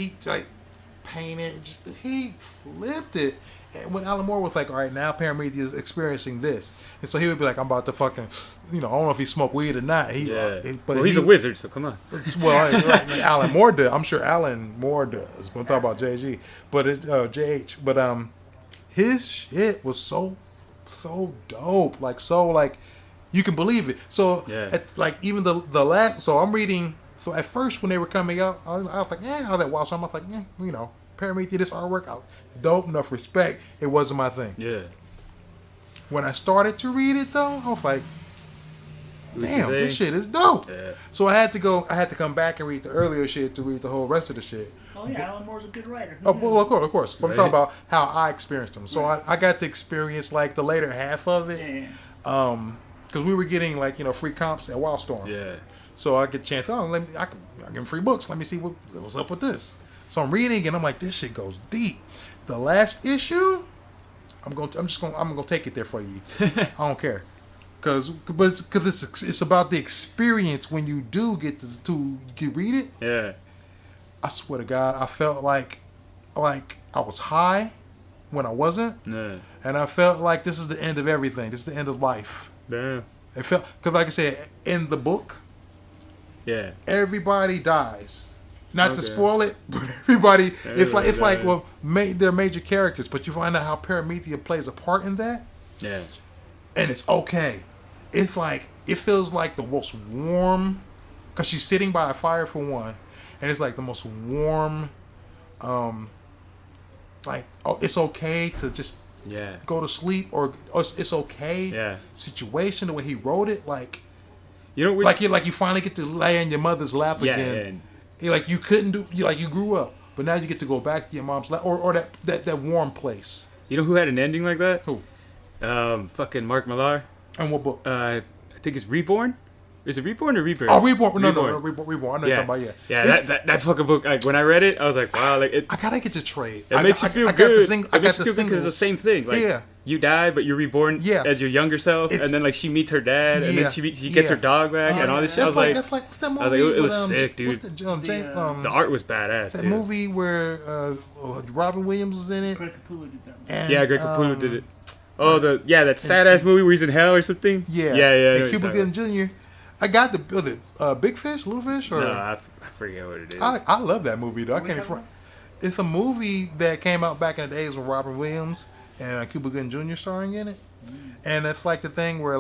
painted. Just he flipped it. And when Alan Moore was like, all right, now Parametheus is experiencing this. And so he would be like, I'm about to fucking, I don't know if he smoked weed or not. But he's a wizard, so come on. Well, Alan Moore does. I'm sure Alan Moore does. We'll talk about JG. But it's JH. But his shit was so dope. Like, you can believe it. So, even the last, so I'm reading, so at first when they were coming out, I was like, how that wild. So I'm like, Parametheus, this artwork, dope, enough respect. It wasn't my thing. Yeah. When I started to read it though, I was like, damn, this shit is dope. Yeah. So I had to come back and read the earlier shit to read the whole rest of the shit. Oh yeah, Alan Moore's a good writer. Oh, well, of course. But I'm talking about how I experienced them. So I got to experience like the later half of it. Yeah. Because we were getting free comps at Wildstorm. Yeah. So I get a chance. I give them free books. Let me see what's up with this. So I'm reading and I'm like, this shit goes deep. The last issue, I'm gonna take it there for you. I don't care, because it's about the experience when you do get to read it. Yeah. I swear to God, I felt like I was high when I wasn't, Yeah. and I felt like this is the end of everything. This is the end of life. Damn. It felt because, like I said, in the book, Yeah. everybody dies. Not to spoil it, but everybody, it's like they're major characters, but you find out how Parametheus plays a part in that. Yeah. And it's okay. It's like, it feels like the most warm, because she's sitting by a fire for one, and it's like the most warm, it's okay to just go to sleep, or it's okay situation, the way he wrote it, like, like you finally get to lay in your mother's lap again. Like you couldn't do, you grew up, but now you get to go back to your mom's lap, or that warm place. You know who had an ending like that? Who? Fucking Mark Millar. And what book? I think it's Reborn. Is it Reborn or Rebirth? Oh, Reborn. No, Reborn. I know you're talking about, Yeah, that fucking book, like, when I read it, I was like, wow. Like, I gotta get the trade. It makes you feel good. I got the because it's the same thing. Like, you die, but you're reborn as your younger self. And then, like, she meets her dad, and then she gets her dog back, and all this shit. I was like, it was sick, dude. The art was badass, that movie where Robin Williams was in it. Greg Capullo did that one. And, Greg Capullo did it. Oh, that sad-ass movie where he's in hell or something? Yeah. And Cuba Gooding Jr. I got the Big Fish, Little Fish, or no, I forget what it is. I love that movie though. It's a movie that came out back in the days with Robin Williams and Cuba Gooding Jr. starring in it, and it's like the thing where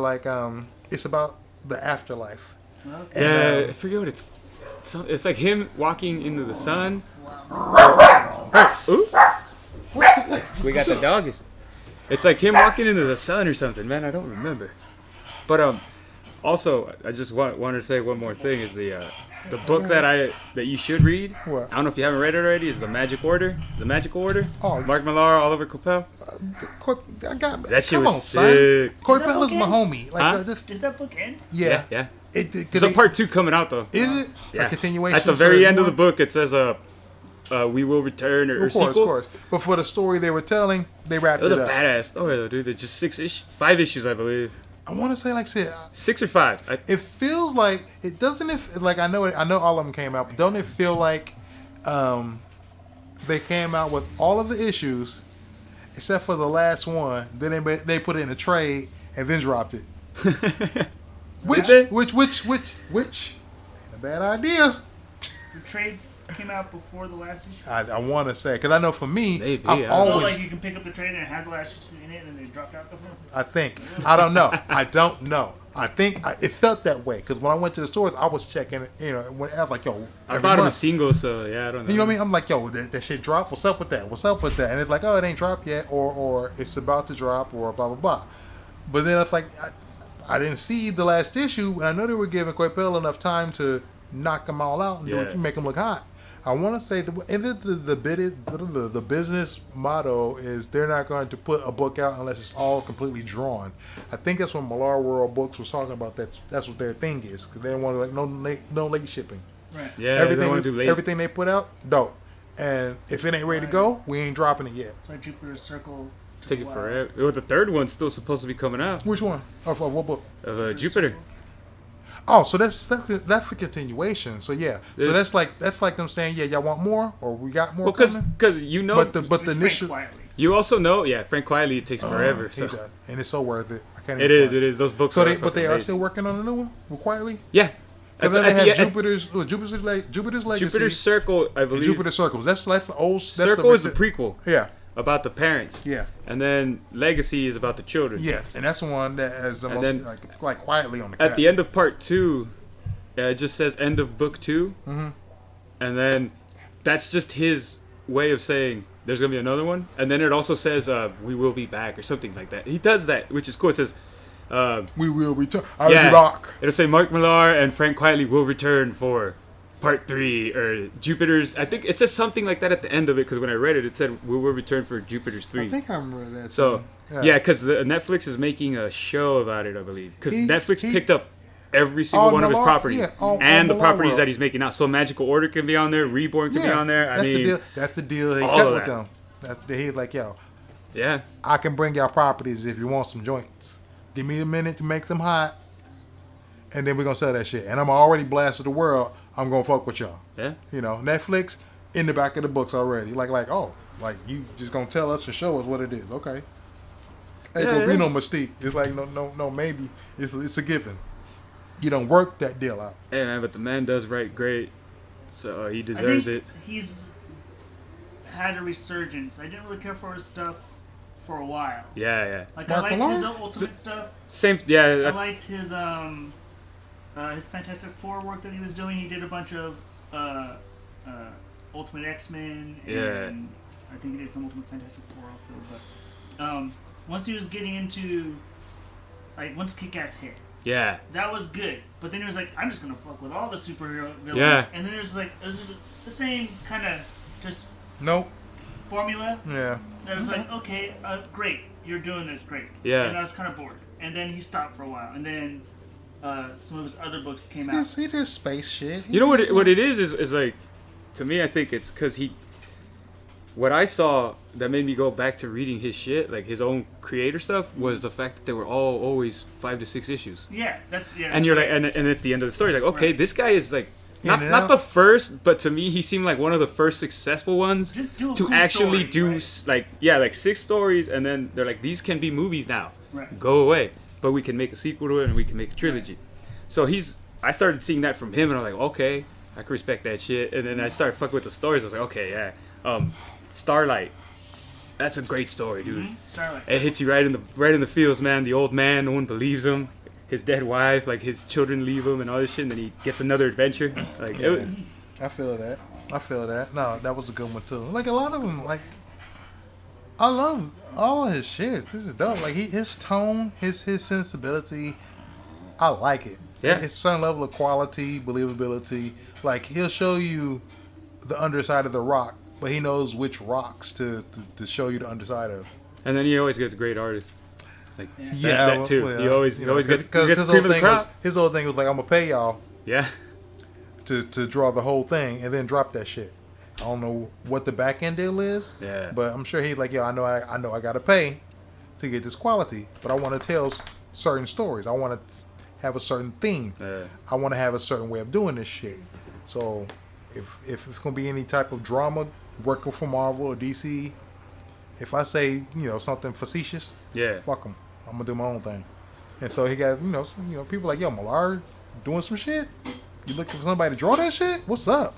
it's about the afterlife. Okay. And, I forget what it's like him walking into the sun. Ooh. We got the doggies. It's like him walking into the sun or something, man. I don't remember. But also, I just wanted to say one more thing: is the book that you should read. What? I don't know if you haven't read it already. Is The Magic Order? The Magical Order? Oh, Mark Millar, Oliver Coipel. That shit was sick. Coipel is my homie. Did that book end? Yeah. There's a part 2 coming out though. Is it? Yeah. A continuation? At the very end of the book, it says we will return or sequel. Of course. But for the story they were telling, they wrapped it up. It was a badass story though, dude. It's just 5 issues, I believe. I want to say, like I said, 6 or 5. It feels like it doesn't. I know all of them came out, but don't it feel like they came out with all of the issues except for the last one? Then they put it in a trade and then dropped it. Which ain't a bad idea. The trade came out before the last issue. I want to say, because I know for me, maybe, I'm always like you can pick up the trade and it has the last issue in it, and then they dropped out the front. I think. I don't know. I think it felt that way because when I went to the stores, I was checking. When I was like, "Yo," I bought them a single, so yeah, I don't know. You know what I mean? I'm like, "Yo, that shit dropped. What's up with that? What's up with that?" And it's like, "Oh, it ain't dropped yet," or it's about to drop, or blah blah blah. But then it's like, I didn't see the last issue, and I know they were giving Coipel enough time to knock them all out and make them look hot. I want to say the business motto is they're not going to put a book out unless it's all completely drawn. I think that's what Millar World Books was talking about. That's what their thing is, because they don't want to no late shipping. Right. Yeah. Everything they put out, dope. And if it ain't ready to go, we ain't dropping it yet. That's why Jupiter's Circle take it forever. The third one's still supposed to be coming out. Which one? Of what book? Of Jupiter. Oh, so that's the continuation. So yeah, so that's like them saying, yeah, y'all want more, or we got more coming. Because you know, But the It's initial, Frank Wiley. you also know, yeah, Frank Quietly, it takes forever. he So does, and it's so worth it. I can't. it even is, find it is. Those books. So are they, but fucking they are amazing. still working on a new one, quietly. Yeah. Because then At they the- have at- Jupiter's Legacy, Jupiter's Circle, I and believe. Jupiter Circles. That's like the old. That's Circle is the prequel Yeah, about the parents, yeah, and then Legacy is about the children. yeah, and that's the one that has the And most then like quietly on the. At cap. the end of part 2, it just says end of book 2, Mhm. and then that's just his way of saying there's gonna be another one, and then it also says we will be back or something like that. He does that, which is cool. It says. We will return. I'll Yeah, be back. it'll say Mark Millar and Frank Quietly will return for part 3 or Jupiter's. I think it says something like that at the end of it because when I read it, it said we will return for Jupiter's 3. I think I remember that. So too. yeah, because Netflix is making a show about it, I believe. Because He- Netflix he- picked up every single All one of his Millar- properties yeah, all and the Millar properties world. that he's making now. So Magical Order can be on there, Reborn can be on there. I that's mean, the deal. That's the deal he all cut of with that. them. That's the he's like, yo, yeah, I can bring y'all properties if you want some joints. Give me a minute to make them hot, and then we're gonna sell that shit. And I'm already blasted the world. I'm gonna fuck with y'all. yeah. You know, Netflix in the back of the books already. Like oh, like you just gonna tell us and show us what it is. Okay. Ain't Yeah, gonna be yeah. no mystique. It's like no maybe. It's a given. You don't work that deal out. Hey man, but the man does write great, so he I deserves think it. he's had a resurgence. I didn't really care for his stuff for a while. Yeah, yeah. Like Mark I liked Millar? his Ultimate stuff. Same. I Yeah, liked his Fantastic Four work that he was doing. He did a bunch of Ultimate X-Men, and Yeah. I think he did some Ultimate Fantastic Four also. But once he was getting into, like, once Kick-Ass hit, yeah. that was good. But then he was like, I'm just gonna fuck with all the superhero villains. Yeah. And then it was like, it was the same kind of just Nope. formula. Yeah. That was like, okay, great, you're doing this, great. Yeah. And I was kind of bored. And then he stopped for a while. And then some of his other books came out. He did space shit. You know what it is like, to me, I think it's because what I saw that made me go back to reading his shit, like his own creator stuff, was the fact that they were all always 5 to 6 issues. Yeah, that's And you're like, great. and it's the end of the story. Like, okay, Right. this guy is like not and not out. the first, but to me, he seemed like one of the first successful ones Just do a to cool actually story, do right? like 6 stories, and then they're like, these can be movies now. Right. Go away, but we can make a sequel to it, and we can make a trilogy. So I started seeing that from him, and I'm like, okay, I can respect that shit. And then I started fucking with the stories. I was like, okay, yeah, Starlight. That's a great story, dude. Starlight. It hits you right in the feels, man. The old man, no one believes him. His dead wife, like his children leave him and all this shit. And then he gets another adventure. Like it was, I feel that. No, that was a good one too. Like a lot of them, like I love all of his shit. This is dope. Like his tone, his sensibility, I like it. Yeah. It's a certain level of quality, believability. Like he'll show you the underside of the rock, but he knows which rocks to show you the underside of. and then he always gets great artists. Like Yeah, that too. He always gets because the cream of the crop. his whole thing was like, I'm gonna pay y'all Yeah, to draw the whole thing and then drop that shit. I don't know what the back end deal is. Yeah. But I'm sure he's like, yo, I know I gotta pay to get this quality, but I want to tell certain stories. I want to have a certain theme. Yeah. I want to have a certain way of doing this shit. So if it's gonna be any type of drama working for Marvel or DC, if I say something facetious, yeah. fuck them. I'm gonna do my own thing. And so he got people like, yo, Millar doing some shit. You looking for somebody to draw that shit? What's up?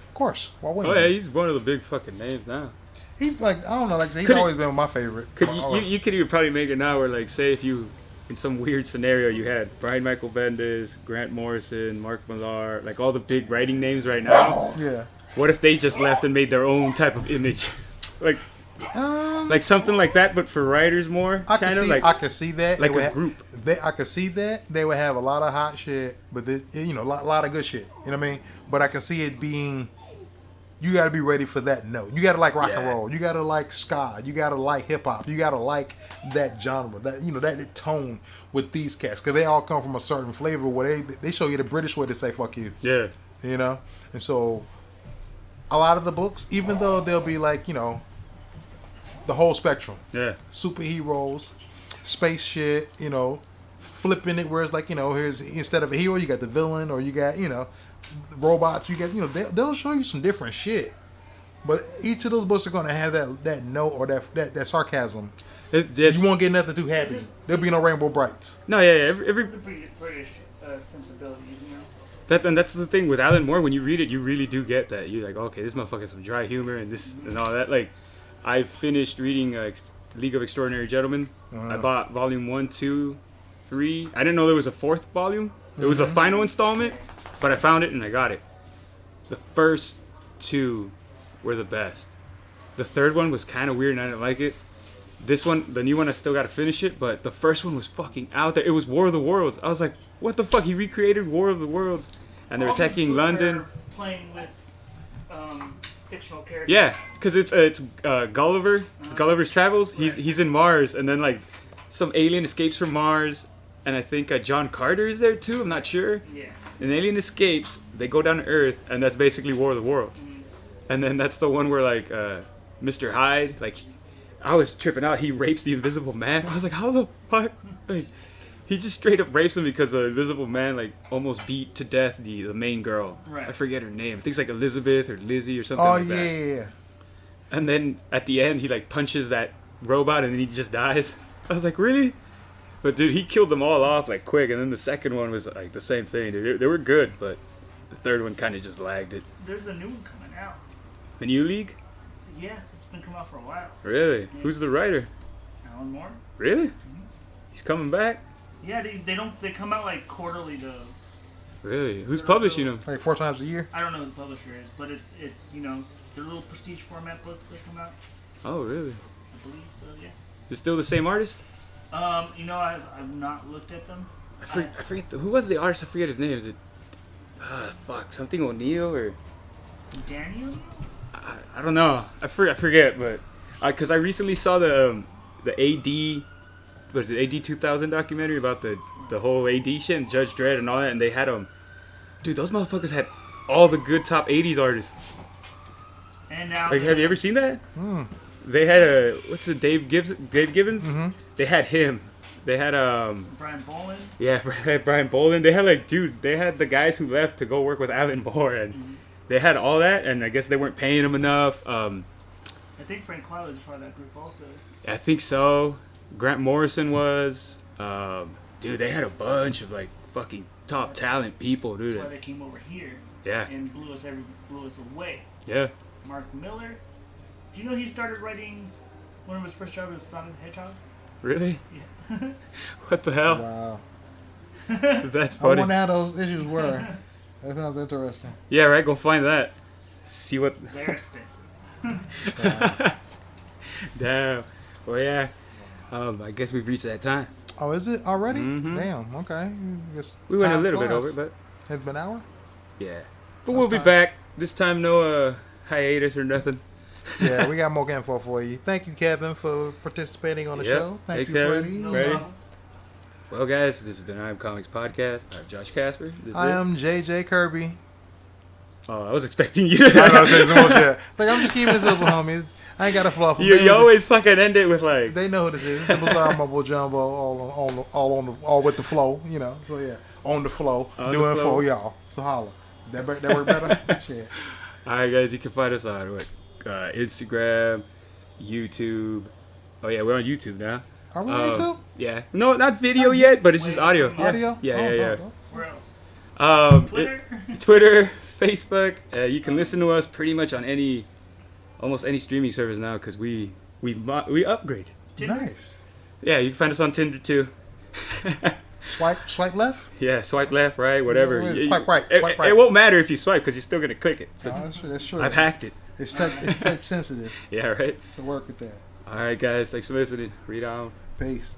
Of course. Why Oh wouldn't yeah, he? he's one of the big fucking names now. He's like, I don't know, like he's Could he- always been my favorite. You could even probably make it now where, like, say if you, in some weird scenario, you had Brian Michael Bendis, Grant Morrison, Mark Millar, like all the big writing names right now. Yeah. What if they just left and made their own type of image, like something like that, but for writers more, I can kind of see. like I can see that. like They would a ha- group. I could see that they would have a lot of hot shit, but a lot of good shit. You know what I mean? But I can see it being. You got to be ready for that note. You got to like rock and Yeah. roll. You got to like ska. You got to like hip hop. You got to like that genre. That tone with these cats, because they all come from a certain flavor where they show you the British way to say fuck you. Yeah, And so a lot of the books, even though they'll be like the whole spectrum. yeah, Superheroes, space shit, flipping it where it's like, here's instead of a hero, you got the villain, or you got, robots. You got, they'll show you some different shit. But each of those books are going to have that note or that sarcasm. You won't get nothing too happy. There'll be no Rainbow Brights. No, yeah. Every The British sensibilities, that's the thing with Alan Moore. When you read it, you really do get that. You're like, okay, this motherfucker's some dry humor and this and all that. Like, I finished reading League of Extraordinary Gentlemen. I bought volume 1, 2, 3. I didn't know there was a 4th volume. It was a final installment, but I found it and I got it. The first 2 were the best. The third one was kind of weird and I didn't like it. This one, the new one, I still got to finish it, but the first one was fucking out there. It was War of the Worlds. I was like, what the fuck? He recreated War of the Worlds, and they're attacking London. Playing with fictional characters. Yeah, because it's Gulliver. It's Gulliver's Travels. He's in Mars, and then like some alien escapes from Mars, and I think John Carter is there too. I'm not sure. Yeah. An alien escapes. They go down to Earth, and that's basically War of the Worlds. And then that's the one where like Mr. Hyde, like, I was tripping out. He rapes the Invisible Man. I was like, how the fuck? Like, he just straight up rapes him because the Invisible Man like almost beat to death the main girl. Right. I forget her name. I think it's like Elizabeth or Lizzie or something Oh, like that. yeah. And then at the end, he like punches that robot and then he just dies. I was like, really? But dude, he killed them all off like quick. And then the second one was like the same thing. Dude. They were good, but the third one kind of just lagged it. There's a new one coming out. The new League? Yeah, it's been coming out for a while. Really? Who's the writer? Alan Moore. Really? He's coming back? Yeah, they come out like quarterly though. Really? Who's publishing them? Like 4 times a year. I don't know who the publisher is, but it's they're little prestige format books that come out. Oh, really? I believe so. Yeah. It's still the same artist? I've not looked at them. I forget who was the artist? I forget his name. Is it something O'Neill or Daniel. I don't know. I forget, but because I recently saw the AD, what is it, AD 2000 documentary about the whole AD shit and Judge Dredd and all that, and they had dude, those motherfuckers had all the good top 80s artists. And now, Like, have you ever seen that? They had what's the Dave Gibbons? Mm-hmm. They had him. They had Brian Boland. Yeah, Brian Boland. They had they had the guys who left to go work with Alan Moore, and they had all that, and I guess they weren't paying him enough. I think Frank Quile was a part of that group also. I think so. Grant Morrison was. Dude, they had a bunch of like fucking top talent people, dude. That's why they came over here. Yeah. And blew us away. Yeah. Mark Miller. Do you know he started writing? One of his first jobs was Sonic the Hedgehog. Really? Yeah. What the hell? Wow. That's I funny. wonder how those issues were. That sounds interesting. Yeah, right. Go find that. See what. They're expensive. Damn. Well, yeah. I guess we've reached that time. Oh, is it already? Mhm. Damn. Okay. We went a little bit over, but It's been an hour. yeah. But we'll be back this time. No hiatus or nothing. Yeah, we got more info for you. Thank you, Kevin, for participating on the Yep. show. Thanks, Thank you, Kevin. Freddie. No Ready? problem. Well, guys, this has been I'm Comics Podcast. I'm Josh Casper. This I is. am JJ Kirby. Oh, I was expecting you. I know, say some bullshit. Like, I'm just keeping it simple, homies. I ain't got to fluff them. You always fucking end it with like. They know who this is. Simple Star Mumbo Jumbo, all with the flow, you know. So yeah, on the flow, On the doing flow. for y'all. So holla. That work better? Shit. All right, guys, you can find us on Instagram, YouTube. Oh yeah, we're on YouTube now. Are we on YouTube? Yeah. No, not video yet, but it's just audio. Audio? Yeah, Oh, yeah. oh, Where else? Twitter, Twitter. Facebook. You can listen to us pretty much on almost any streaming service now because we upgrade. oh. Tinder. Nice. Yeah, you can find us on Tinder too. Swipe left? Yeah, swipe left, right, whatever. Yeah, swipe right, It, swipe right. it won't matter if you swipe because you're still gonna click it. So Oh, that's true. I've hacked it. It's touch sensitive. Yeah, right. So work with that. All right, guys. Thanks for listening. Read on. Peace.